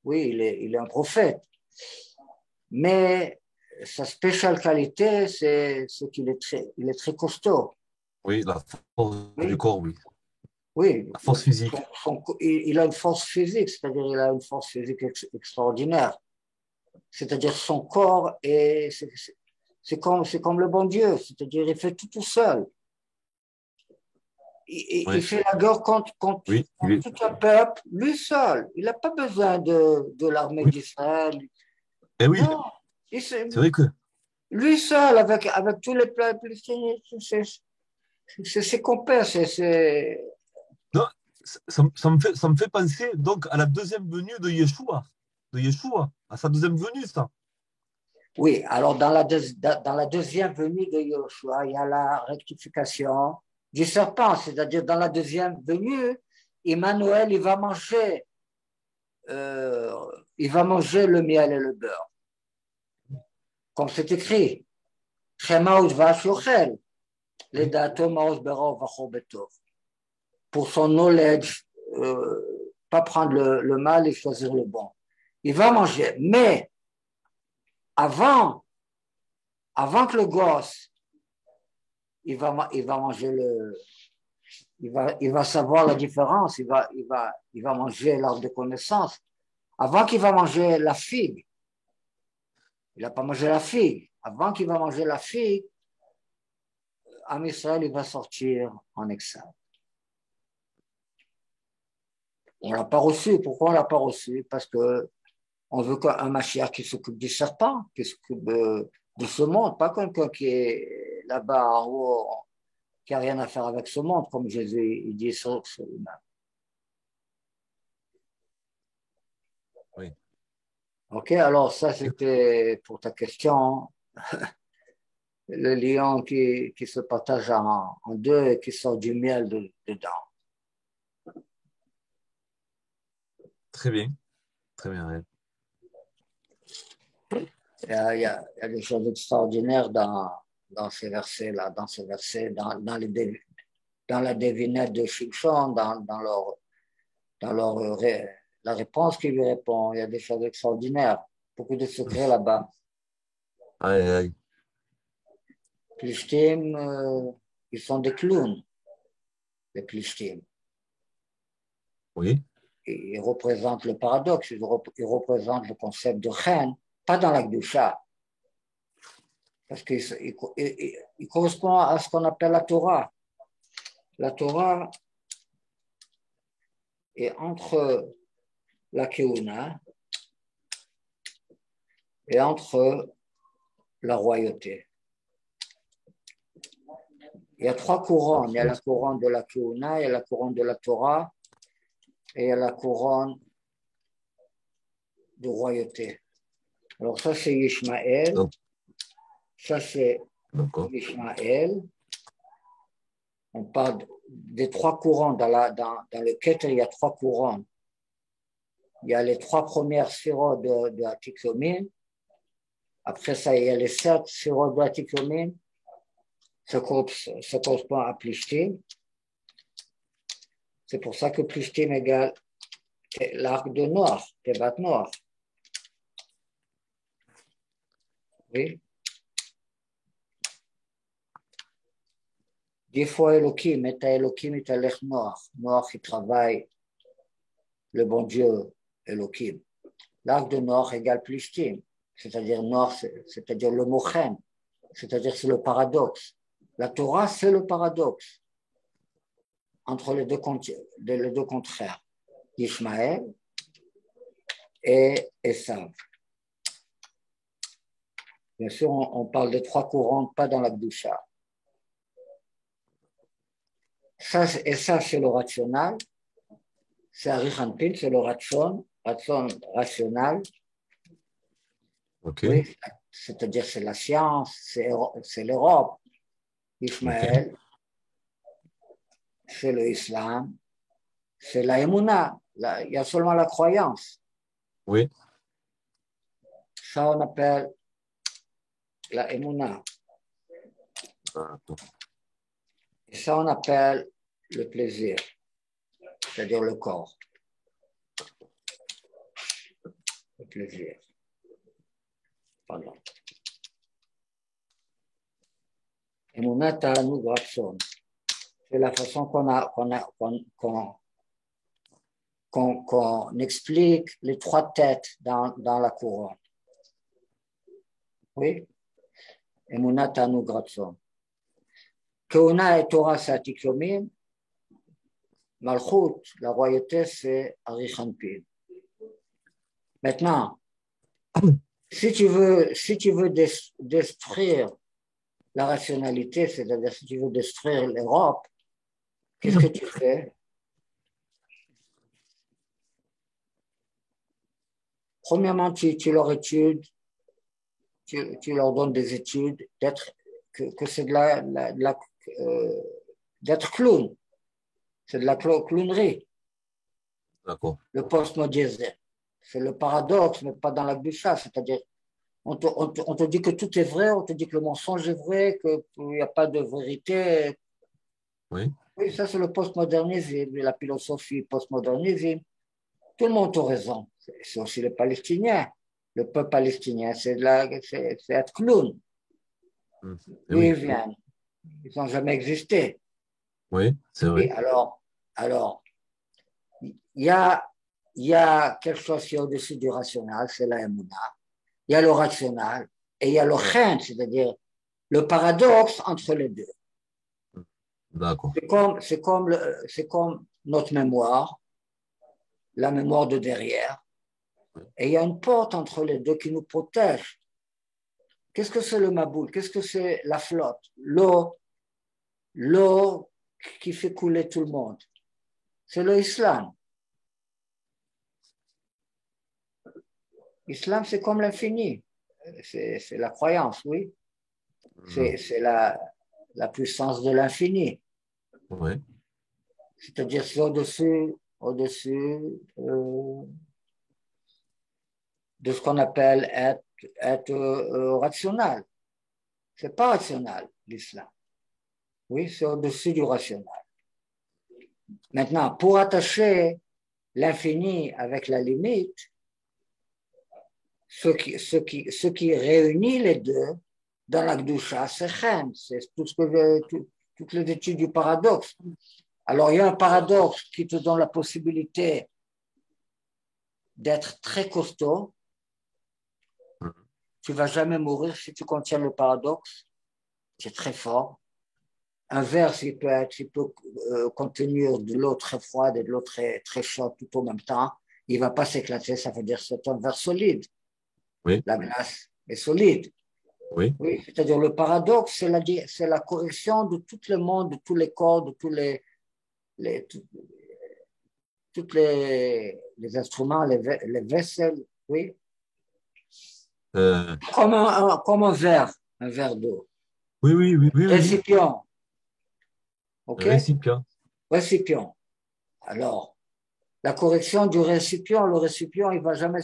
oui, il est un prophète. Mais sa spéciale qualité, c'est qu'il est très costaud. Oui, la force du corps, oui. Oui, la force physique. Il a une force physique, c'est-à-dire il a une force physique extraordinaire. C'est-à-dire son corps, c'est comme le bon Dieu, c'est-à-dire il fait tout seul. Il fait la guerre contre tout le peuple, lui seul. Il n'a pas besoin de l'armée d'Israël. Eh oui, c'est vrai que... Lui seul, avec tous les peuples, c'est ses compères. Non, ça me fait penser donc à la deuxième venue de Yeshua, à sa deuxième venue, ça. Oui, alors dans la deuxième venue de Yeshua, il y a la rectification du serpent, c'est-à-dire dans la deuxième venue, Emmanuel, il va manger le miel et le beurre. Comme c'est écrit, pour son knowledge, pas prendre le mal et choisir le bon. Il va manger, mais avant que le gosse, il va manger il va savoir la différence, il va manger l'arbre de connaissance. Avant qu'il va manger la figue, il n'a pas mangé la figue. Avant qu'il va manger la figue, Am Israël, il va sortir en exil. On ne l'a pas reçu. Pourquoi on ne l'a pas reçu? Parce qu'on veut qu'un Mashiach qui s'occupe du serpent, qui s'occupe de ce monde, pas quelqu'un qui est là-bas en haut, qui n'a rien à faire avec ce monde, comme Jésus il dit sur lui-même. Oui. Ok, alors ça c'était pour ta question. Le lion qui se partage en deux et qui sort du miel dedans. Très bien. Très bien. Ouais. Il y a des choses extraordinaires dans ces versets-là, dans la devinette de Shimshon, dans la réponse qu'il lui répond. Il y a des choses extraordinaires, beaucoup de secrets là-bas. Aïe, aïe. Plishtim, ils sont des clowns, les Plishtim. Oui. Ils représentent le paradoxe, ils représentent le concept de reine, pas dans la Gdusha. parce qu'il il correspond à ce qu'on appelle la Torah. La Torah est entre la Keuna et entre la royauté. Il y a trois couronnes. Il y a la couronne de la Keuna, il y a la couronne de la Torah et il y a la couronne de royauté. Alors ça, c'est Ishmaël. Ça, c'est Ishmaël. On parle des trois couronnes. Dans le Keter, il y a trois couronnes. Il y a les trois premières sphérotes de Atiksomim. Après ça, il y a les 7 sphérotes de Atiksomim. Ça correspond à Plishtim. C'est pour ça que Plishtim égale l'arc de Noir, Tevat Noir. Oui. 10 fois Elohim, et Elohim est à l'Ech Noir. Noir qui travaille le bon Dieu Elohim. L'arc de Noir égale Plishtim, c'est-à-dire Noir, c'est-à-dire le Mochem, c'est-à-dire c'est le paradoxe. La Torah, c'est le paradoxe entre les deux contraires, Ishmaël et Esav. Bien sûr, on parle des trois courants, pas dans la Gdusha. Ça, c'est le rationnel. C'est Arichanpin, c'est le ratson rationnel. Okay. Oui, c'est-à-dire c'est la science, c'est l'Europe. Ishmaël, c'est le islam, c'est la émouna. Il y a seulement la croyance. Oui. Ça, on appelle la émouna. Et ça, on appelle le plaisir, c'est-à-dire le corps. Le plaisir. Pardon. Émouna ta'anug ratson. C'est la façon qu'on explique les trois têtes dans la couronne. Oui? Émouna ta'anug ratson. Keuna et Torah, c'est Atiksomim. Malchut, la royauté, c'est Arichanpin. Maintenant, si tu veux détruire la rationalité, c'est-à-dire si tu veux détruire l'Europe, qu'est-ce que tu fais? Premièrement, tu leur études, tu leur donnes des études que c'est d'être clown. C'est de la clownerie. D'accord. Le postmodernisme. C'est le paradoxe, mais pas dans la boucha. C'est-à-dire, on te dit que tout est vrai, on te dit que le mensonge est vrai, qu'il n'y a pas de vérité. Oui. Oui, ça c'est le postmodernisme, la philosophie postmodernisme. Tout le monde a raison. C'est aussi les Palestiniens. Le peuple palestinien, c'est être clown. D'où ils viennent. Ils n'ont jamais existé. Oui, c'est vrai. Et alors, il y a quelque chose qui est au-dessus du rationnel, c'est la émouna. Il y a le rationnel et il y a le chen, c'est-à-dire le paradoxe entre les deux. D'accord. C'est comme notre mémoire, la mémoire de derrière. Et il y a une porte entre les deux qui nous protège. Qu'est-ce que c'est le maboul? Qu'est-ce que c'est la flotte? L'eau qui fait couler tout le monde. C'est l'islam. L'islam, c'est comme l'infini. C'est la croyance, oui. C'est la puissance de l'infini. Oui. C'est-à-dire c'est au-dessus de ce qu'on appelle être rationnel. C'est pas rationnel, l'islam. Oui, c'est au-dessus du rationnel. Maintenant, pour attacher l'infini avec la limite, ce qui réunit les deux dans la Gdusha, c'est Chen, c'est toutes les études du paradoxe. Alors, il y a un paradoxe qui te donne la possibilité d'être très costaud. tu ne vas jamais mourir si tu contiens le paradoxe. C'est très fort. Un verre, il peut contenir de l'eau très froide et de l'eau très, très chaude tout au même temps. Il ne va pas s'éclater, ça veut dire que c'est un verre solide. Oui. La glace est solide. Oui. Oui, c'est-à-dire le paradoxe, c'est la correction de tout le monde, de tous les corps, de tous les instruments, les vaisselles, oui. Comme un verre d'eau. Oui, oui, oui, oui, oui. Récipient. OK? Récipient. Récipient. Alors, la correction du récipient, le récipient, il va jamais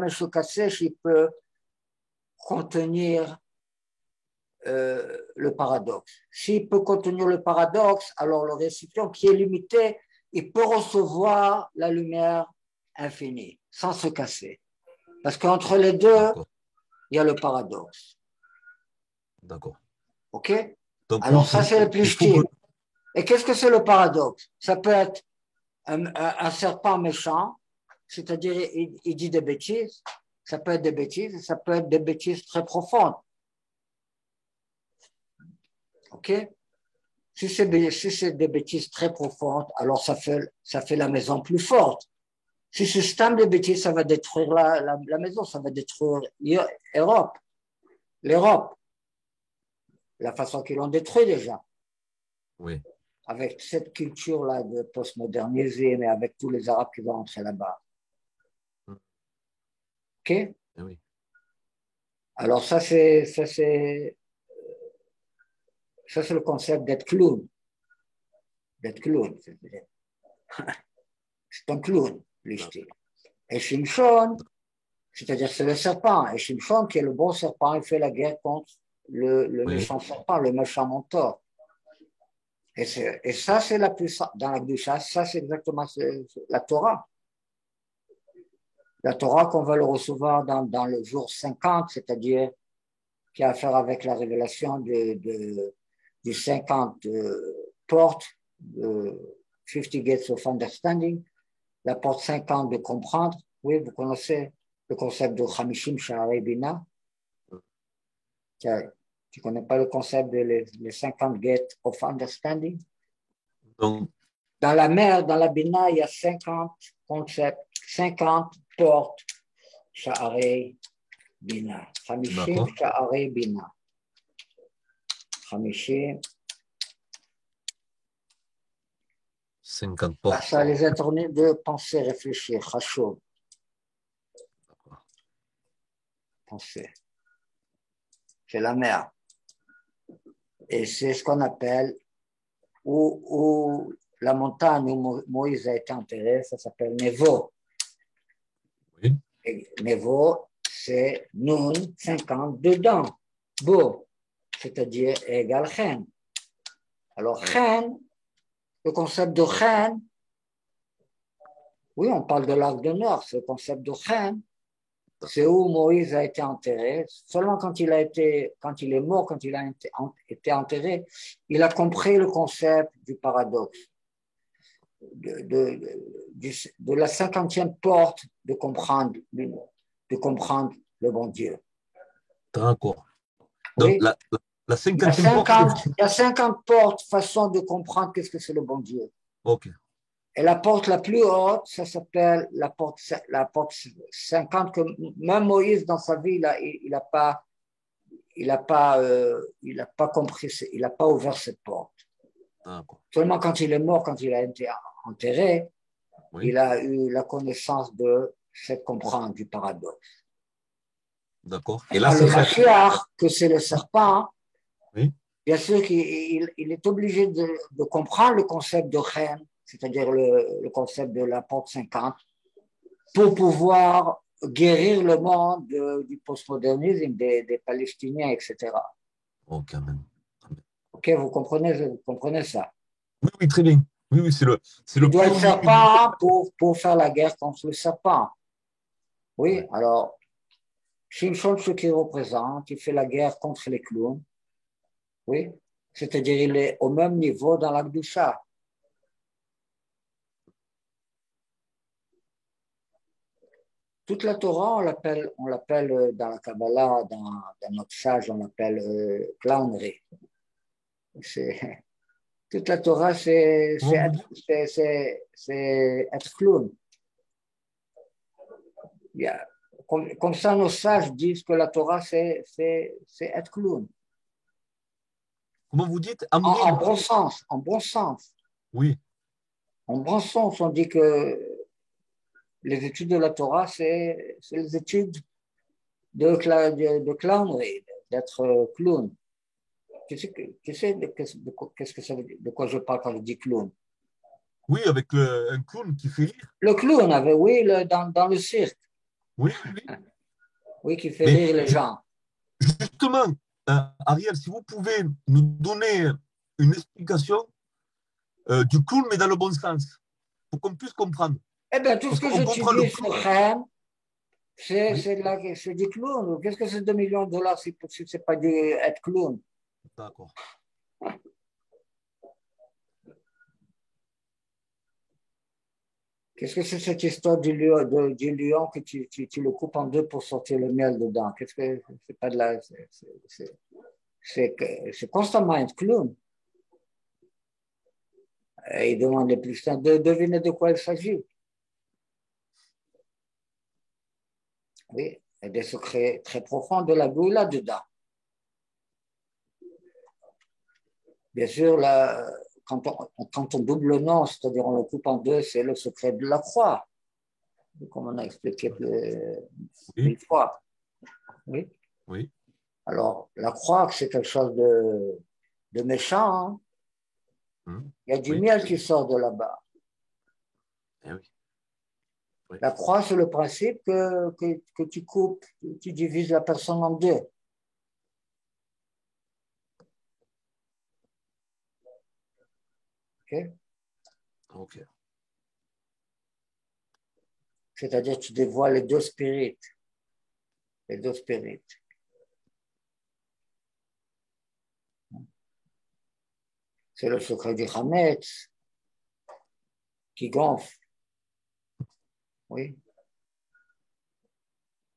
se casser s'il peut contenir le paradoxe. S'il peut contenir le paradoxe, alors le récipient qui est limité, il peut recevoir la lumière infinie sans se casser. Parce qu'entre les deux, il y a le paradoxe. D'accord. OK? Donc, alors oui, ça, c'est le plus que... Et qu'est-ce que c'est le paradoxe? Ça peut être un serpent méchant, c'est-à-dire il dit des bêtises, ça peut être des bêtises, ça peut être des bêtises très profondes. OK? Si c'est des bêtises très profondes, alors ça fait la maison plus forte. Si c'est stam des bêtises, ça va détruire la maison, ça va détruire l'Europe, la façon qu'ils l'ont détruit déjà. Oui. Avec cette culture-là de postmodernisme et avec tous les Arabes qui vont entrer là-bas. OK? Oui. Alors ça, c'est le concept d'être clown. D'être clown. C'est un clown, l'Ishti. Et Shimshon, c'est-à-dire c'est le serpent. Et Shimshon, qui est le bon serpent, il fait la guerre contre le méchant serpent, le méchant mentor. Et ça, c'est la puissance. Dans la Gdusha, ça, c'est exactement la Torah. La Torah qu'on va le recevoir dans le jour 50, c'est-à-dire qui a à faire avec la révélation du 50 portes, 50 gates of understanding, la porte 50 de comprendre. Oui, vous connaissez le concept de Hamishim Sha'arei Bina. Tu ne connais pas le concept les 50 gates of understanding? Donc, dans la mer, dans la Bina, il y a 50 concepts, 50 portes Sha'arei Bina. Hamishim Sha'arei Bina. Hamishim. 50 portes. Ça les interdit de penser, réfléchir. Chachov. Penser. C'est la mer. Et c'est ce qu'on appelle, où la montagne où Moïse a été enterré, ça s'appelle Nevo. Oui. Et Nevo, c'est Nun 50 dedans. Bo, c'est-à-dire égal Chen. Alors, Chen, le concept de Chen, oui, on parle de l'arc de Nord, c'est le concept de Chen. C'est où Moïse a été enterré. Seulement quand il est mort, quand il a été enterré, il a compris le concept du paradoxe, de la 50e porte de comprendre le bon Dieu. D'accord. Oui. Donc, la 50e porte. Il y a 50 portes, façon de comprendre qu'est-ce que c'est le bon Dieu. Ok. Et la porte la plus haute, ça s'appelle la porte 50, que même Moïse, dans sa vie, il n'a pas compris, il n'a pas ouvert cette porte. Seulement quand il est mort, quand il a été enterré, oui, il a eu la connaissance de cette comprendre du paradoxe. D'accord. Et là, le Mashiach, que c'est le serpent, oui, bien sûr qu'il est obligé de comprendre le concept de Chen, c'est-à-dire le concept de la porte 50, pour pouvoir guérir le monde du postmodernisme, des Palestiniens, etc. Ok, amen. Ok, vous comprenez ça? Oui, oui, très bien. Oui, oui, c'est le Il doit être serpent pour faire la guerre contre le serpent. Oui, ouais. Alors, Shimshon, ce qu'il représente, il fait la guerre contre les clowns. Oui, c'est-à-dire il est au même niveau dans la Gdusha. Toute la Torah, on l'appelle dans la Kabbalah, dans notre sage, on l'appelle clownerie. C'est- Toute la Torah, Comment vous dites? c'est être clown. Il y a- comme ça, nos sages disent que la Torah, c'est être clown. Comment vous dites? En Amrim? bon sens, en bon sens. Oui, En bon sens, on dit que les études de la Torah, c'est les études de clownerie, d'être clown. Tu sais qu'est-ce que ça veut dire, de quoi je parle quand je dis clown? oui, avec un clown qui fait rire. Le clown avait, oui, dans le cirque, Oui, oui, oui. oui, qui fait Mais rire les gens. justement, Ariel, si vous pouvez nous donner une explication du clown, mais dans le bon sens, pour qu'on puisse comprendre. Eh bien, tout ce Parce que qu'on comprend le j'étudie sur clown. Khem, Oui, c'est du clown. Qu'est-ce que c'est 2 millions de dollars si c'est pas être clown? d'accord. Qu'est-ce que c'est cette histoire du lion que tu le coupes en deux pour sortir le miel dedans? Qu'est-ce que c'est pas de la. C'est constamment être clown. Et il demande les plus simples de deviner de quoi il s'agit. Oui, il y a des secrets très profonds de la Goula là-dedans. Bien sûr, là, quand on double le nom, c'est-à-dire on le coupe en deux, c'est le secret de la croix, comme on a expliqué Oui, mille fois. Oui. oui. Alors, la croix, c'est quelque chose de méchant. Hein. Il y a du Oui, miel qui sort de là-bas. eh oui, oui. La croix, c'est le principe que tu coupes, tu divises la personne en deux. Okay? Ok. C'est-à-dire tu dévoiles les deux spirites. Les deux spirites. C'est le secret du Hametz qui gonfle. Oui.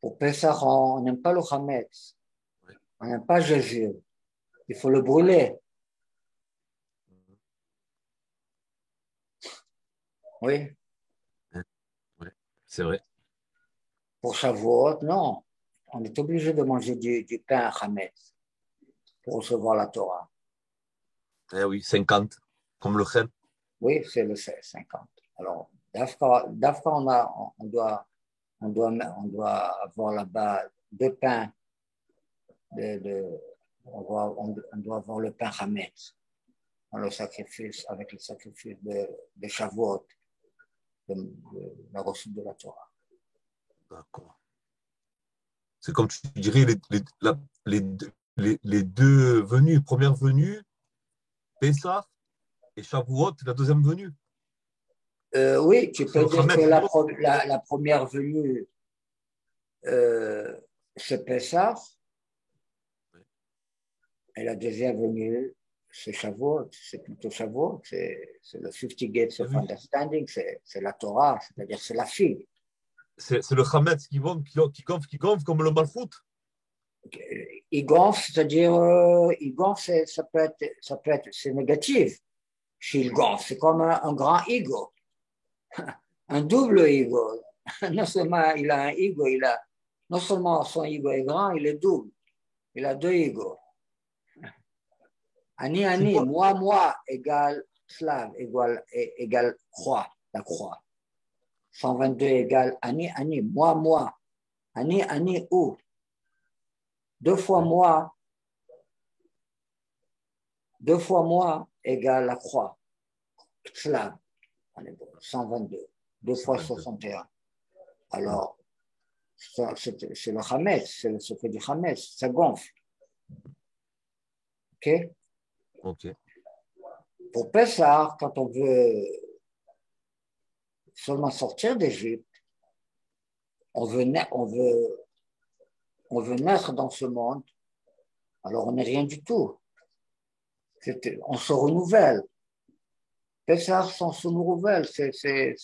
Pour Pessah, on n'aime pas le Hametz. Oui. On n'aime pas Jésus. Il faut le brûler. Oui. Oui, c'est vrai. Pour Shavuot, non. On est obligé de manger du pain Hametz pour recevoir la Torah. Eh oui, 50, comme le chêne. Oui, c'est le 50. Alors, d'Afka on doit avoir là-bas deux pains. On doit avoir le pain Hametz avec le sacrifice de Shavuot, de la reçue de la Torah. D'accord. C'est comme tu dirais les deux venues. Première venue, Pessah, et Shavuot, la deuxième venue. Oui, tu C'est peux le dire que Hametz, l'autre. la première venue, c'est Pessah, et la deuxième venue, c'est Shavuot, c'est plutôt Shavuot, c'est le 50 Gates Eh of oui. Understanding, c'est la Torah, c'est-à-dire c'est la figue. C'est le Hametz qui gonfle comme le Malchut. Il gonfle, c'est-à-dire, il gonfle, ça peut être, c'est négatif. S'il gonfle, c'est comme un grand ego, un double ego. Non seulement il a un ego, non seulement son ego est grand, il est double. Il a deux egos. C'est quoi? Moi, égale slave, égale croix, la croix. 122 égale moi. Où? Oui, Deux fois moi égale la croix, slave, 122. 2 fois 122. 61. Hmm. Alors, c'est le Hametz, c'est le secret du Hametz, ça gonfle. OK? Ok. Pour Pessah, quand on veut seulement sortir d'Égypte, on veut naître dans ce monde, alors on n'est rien du tout. On se renouvelle. Pessah, on se renouvelle. C'est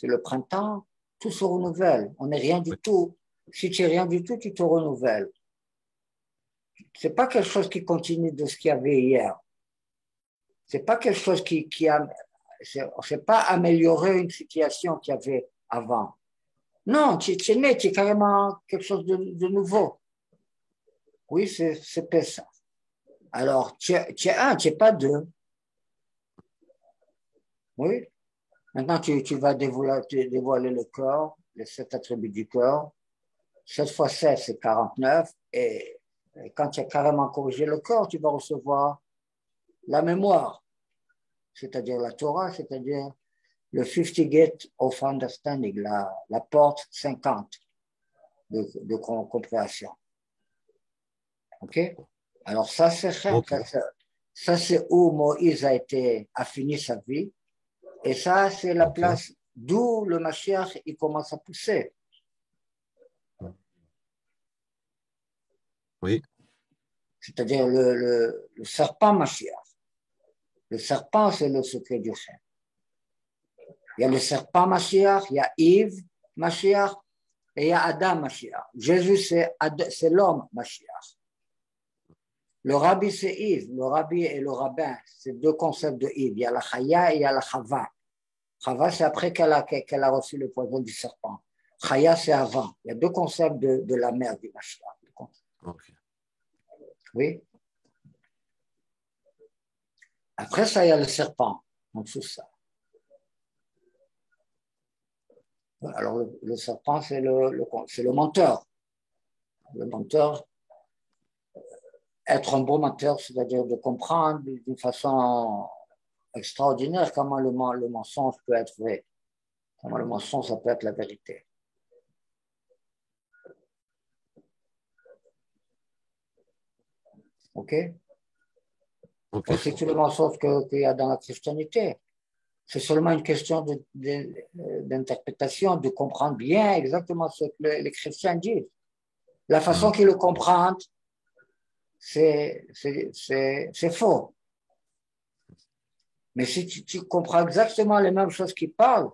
le printemps, tout se renouvelle. On n'est rien du Oui. tout. Si tu n'es rien du tout, tu te renouvelles. C'est pas quelque chose qui continue de ce qu'il y avait hier. C'est pas quelque chose qui a, c'est pas améliorer une situation qu'il y avait avant. Non, tu es né, tu es carrément quelque chose de nouveau. Oui, c'est ça. Alors, tu es un, tu n'es pas deux. Oui. Maintenant, tu vas dévoiler le corps, les 7 attributs du corps. 7 fois 7, c'est 49. Et quand tu as carrément corrigé le corps, tu vas recevoir la mémoire, c'est-à-dire la Torah, c'est-à-dire le 50 gate of understanding, la porte 50 de compréhension. OK? Alors, ça, c'est Ok. ça, c'est où Moïse a fini sa vie. Et ça, c'est la Ok. place d'où le Mashiach, il commence à pousser. Oui. C'est-à-dire le serpent Mashiach. Le serpent, c'est le secret du chien. Il y a le serpent Mashiach, il y a Yves Mashiach et il y a Adam Mashiach. Jésus, c'est l'homme Mashiach. Le rabbi, c'est Yves. Le rabbi et le rabbin, c'est deux concepts de Yves. Il y a la Chaya et il y a la Chava. Chava, c'est après qu'elle a reçu le poison du serpent. Chaya, c'est avant. Il y a deux concepts de la mère du Mashiach. Ok. Oui. Après ça, il y a le serpent. En dessous de ça. Alors, le serpent, c'est le menteur. Le menteur, être un bon menteur, c'est-à-dire de comprendre d'une façon extraordinaire comment le mensonge peut être vrai, comment le mensonge, ça peut être la vérité. OK? Ok. Aussi, tout le mensonge qu'il y a dans la christianité. C'est seulement une question d'interprétation, de comprendre bien exactement ce que les chrétiens disent. La façon qu'ils le comprennent, c'est faux. Mais si tu comprends exactement les mêmes choses qu'ils parlent,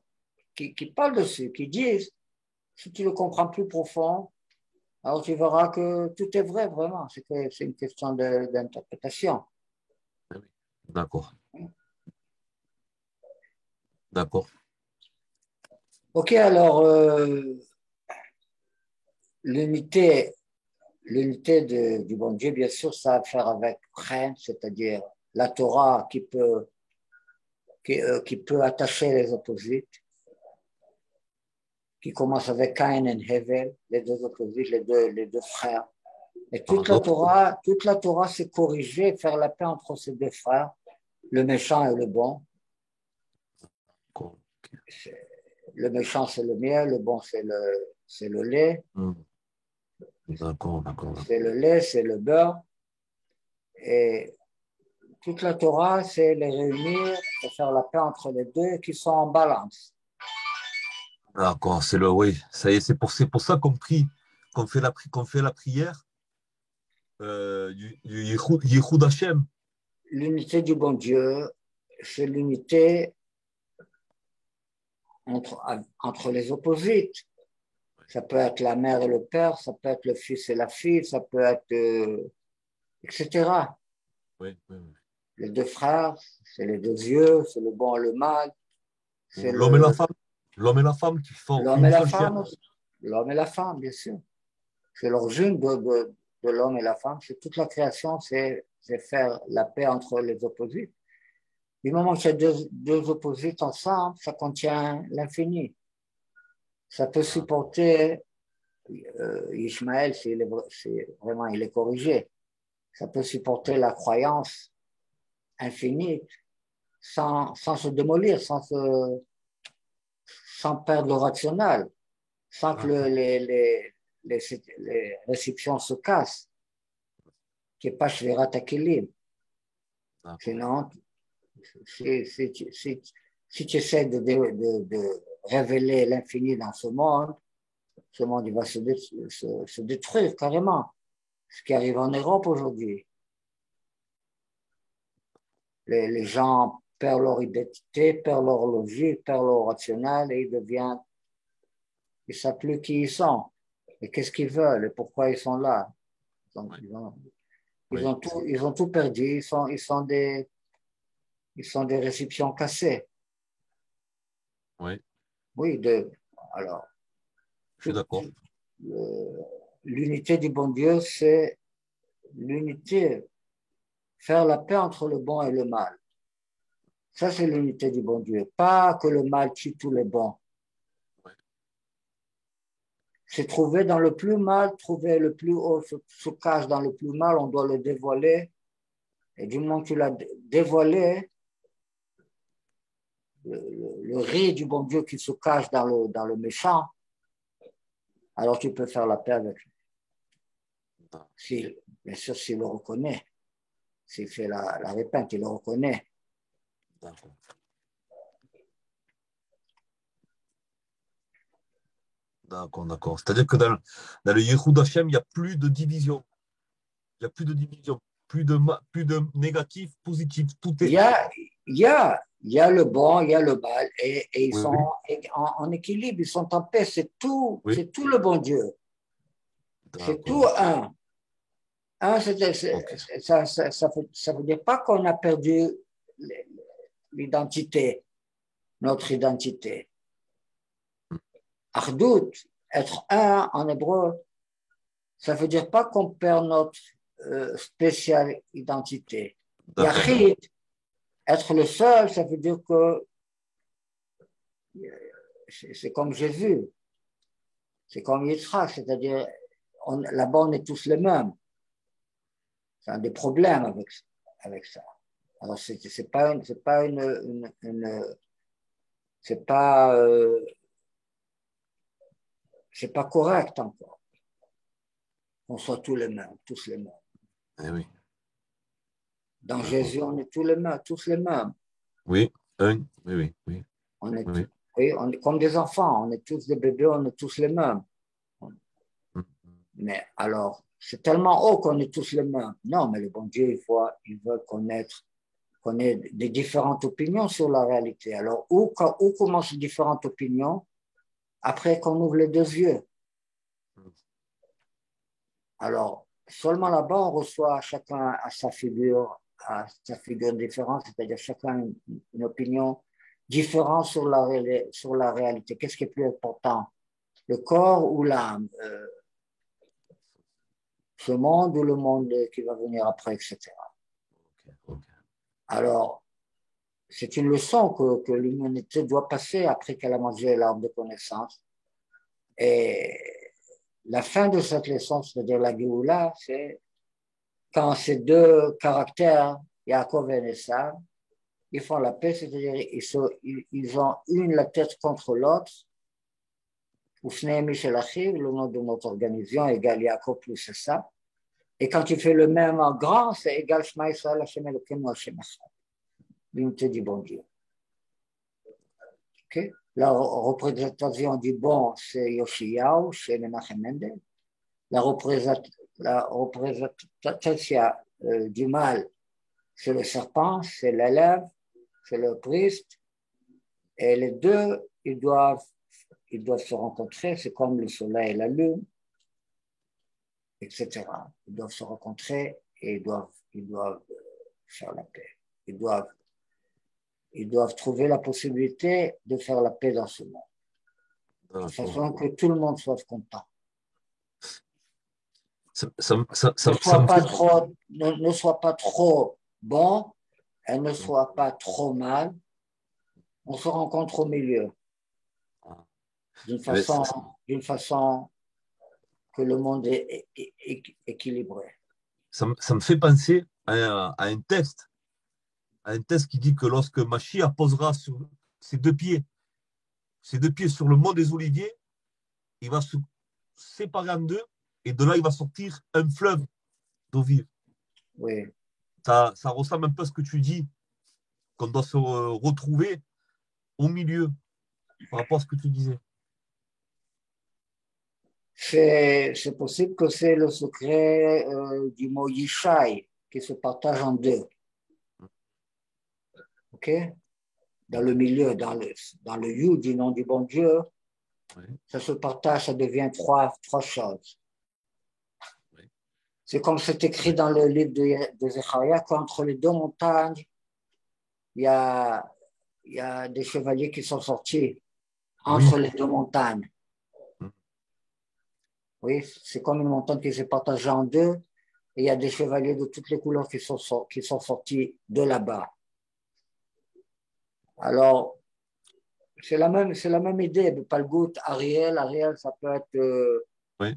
qui parlent dessus, qui disent, si tu le comprends plus profond, alors tu verras que tout est vrai vraiment. C'est une question d'interprétation. D'accord. D'accord. OK, alors l'unité du bon Dieu, bien sûr, ça a à faire avec Chen, c'est-à-dire la Torah qui peut attacher les opposites, qui commence avec Cain et Hevel, les deux opposites, les deux frères. Et Pardon. toute la Torah, c'est corriger, faire la paix entre ces deux frères, le méchant et le bon. Le méchant, c'est le miel, le bon, c'est le lait. D'accord, d'accord. C'est le lait, c'est le beurre. Et toute la Torah, c'est les réunir et faire la paix entre les deux qui sont en balance. D'accord, oui, ça y est, c'est pour ça qu'on fait la prière du Yichud Hashem. L'unité du bon Dieu, c'est l'unité entre les opposites. Ça peut être la mère et le père, ça peut être le fils et la fille, ça peut être, etc. Oui, oui, oui. Les deux frères, c'est les deux yeux, c'est le bon et le mal, c'est Ou l'homme et la femme. L'homme et la femme qui font l'homme et une la seule chair. femme aussi. L'homme et la femme, bien sûr. C'est l'origine de l'homme et la femme. C'est toute la création, c'est faire la paix entre les opposites. Du moment qu'il y a deux opposites ensemble, ça contient l'infini. Ça peut supporter Ishmaël, vraiment, il est corrigé. Ça peut supporter la croyance infinie sans se démolir, sans perdre le rationnel, sans que D'accord, les réceptions se cassent, qu'il n'y ait pas Shvirat HaKelim. d'accord. Sinon, si tu essaies de révéler l'infini dans ce monde il va se détruire carrément. Ce qui arrive en Europe aujourd'hui. Les gens perdent leur identité, perdent leur logique, perdent leur rationnel et ils ne savent plus qui ils sont. Et qu'est-ce qu'ils veulent et pourquoi ils sont là. Donc, Oui, ils oui, ils ont tout perdu. Ils sont des récipients cassés. oui, Oui, alors, je suis d'accord. le- l'unité du bon Dieu, c'est l'unité, faire la paix entre le bon et le mal. Ça, c'est l'unité du bon Dieu. Pas que le mal tue tous les bons. Oui, C'est trouver dans le plus mal, trouver le plus haut, se cache dans le plus mal, on doit le dévoiler. Et du moment que tu l'as dévoilé, le riz du bon Dieu qui se cache dans le méchant, alors tu peux faire la paix avec lui. Si, bien sûr, s'il le reconnaît, s'il fait la répète, il le reconnaît. d'accord. D'accord, d'accord. C'est-à-dire que dans le Yehoud Hashem, il n'y a plus de division. Il n'y a plus de division. Plus de négatif, positif. Tout Il est. y a, il y a le bon, il y a le mal, et ils Oui, sont oui, en équilibre, ils sont en paix, oui. c'est tout le bon Dieu. C'est tout D'accord. un. Un, Ok. ça veut dire pas qu'on a perdu l'identité, notre identité. Ardout, être un en hébreu, ça veut dire pas qu'on perd notre spéciale identité. D'accord. Yachid, être le seul, ça veut dire que c'est comme Jésus, c'est comme Yitzhak, c'est-à-dire là-bas on est tous les mêmes. C'est un des problèmes avec ça. Alors c'est pas c'est pas c'est pas correct encore qu'on soit tous les mêmes, tous les mêmes. Eh oui. Dans D'accord. Jésus, on est tous les mêmes, tous les mêmes. Oui. Un. Oui, oui, oui. On est, Oui. oui, on est comme des enfants, on est tous des bébés, on est tous les mêmes. Mm. Mais alors, c'est tellement haut qu'on est tous les mêmes. Non, mais le bon Dieu, il veut qu'on ait des différentes opinions sur la réalité. Alors, où commencent les différentes opinions? Après qu'on ouvre les deux yeux. Alors, seulement là-bas, on reçoit chacun à sa figure différente, c'est-à-dire chacun une opinion différente sur la réalité. Qu'est-ce qui est plus important? Le corps ou l'âme? Ce monde ou le monde qui va venir après, etc. Ok, ok. Alors, c'est une leçon que l'humanité doit passer après qu'elle a mangé l'arbre de connaissance. Et la fin de cette leçon, c'est-à-dire la Géoula, c'est quand ces deux caractères, Yaakov et Esav, ils font la paix, c'est-à-dire ils ont une la tête contre l'autre, ou Michel Achiv, le nom de notre organisation, égale Yaakov plus Esav. Et quand tu fais le même en grand, c'est égal Shema Israël, Hashem Elokeinu, Hashem Echad. L'unité du bon Dieu. Okay? La représentation du bon, c'est Yoshiyahu, chez Menachem Mendel. La représentation du mal, c'est le serpent, c'est l'élève, c'est le Christ. Et les deux, ils doivent se rencontrer. C'est comme le soleil et la lune, etc. Ils doivent se rencontrer et ils doivent faire la paix. Ils doivent trouver la possibilité de faire la paix dans ce monde, de D'accord. façon que tout le monde soit content. Ça me fait. Ne sois pas trop bon et ne sois pas trop mal. On se rencontre au milieu, d'une Eh ben, façon, d'une façon que le monde est équilibré. ça me fait penser à un texte qui dit que lorsque Mashiach posera sur ses ses deux pieds sur le mont des Oliviers, il va se séparer en deux et de là, il va sortir un fleuve d'eau vive. Oui. Ça ressemble un peu à ce que tu dis, qu'on doit se retrouver au milieu par rapport à ce que tu disais. C'est possible que c'est le secret du mot Yishai qui se partage en deux. OK? Dans le milieu, dans le You du nom du bon Dieu, Oui. Ça se partage, ça devient trois choses. Oui. C'est comme c'est écrit dans le livre de Zechariah, qu'entre les deux montagnes, il y a, il y a des chevaliers qui sont sortis Oui. entre les deux montagnes. Mm. Oui, c'est comme une montagne qui s'est partagée en deux, et il y a des chevaliers de toutes les couleurs qui sont sortis de là-bas. Alors, c'est la même idée, de Palgout, Ariel, ça peut être Oui.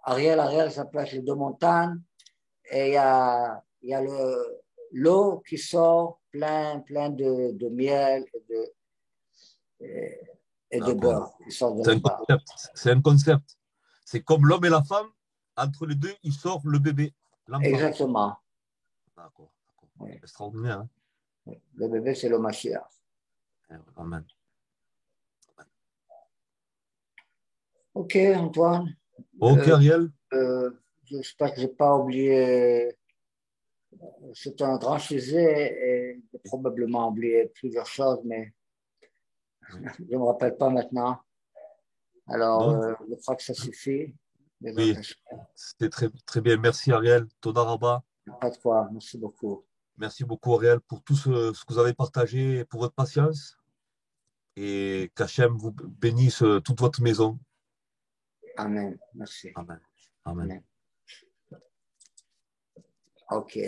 Ariel, ça peut être les deux montagnes, et il y a l'eau qui sort plein de miel et de D'accord. beurre qui sort de C'est un là-bas. concept. C'est un concept. C'est comme l'homme et la femme. Entre les deux, il sort le bébé, l'enfant. Exactement. D'accord. D'accord. Oui. Extraordinaire. Hein? Le bébé, c'est le Mashiach. Amen. Ok, Antoine. Ok, Ariel. Euh, J'espère que je n'ai pas oublié. C'est un grand sujet et j'ai probablement oublié plusieurs choses, mais Oui. je ne me rappelle pas maintenant. Alors, Non, je crois que ça suffit. oui, c'était très, très bien. Merci, Ariel. Toda Rabba. Pas de quoi. Merci beaucoup. Merci beaucoup, Ariel, pour tout ce que vous avez partagé et pour votre patience. Et qu'Hachem vous bénisse toute votre maison. Amen. Merci. Amen. Amen. Amen. OK.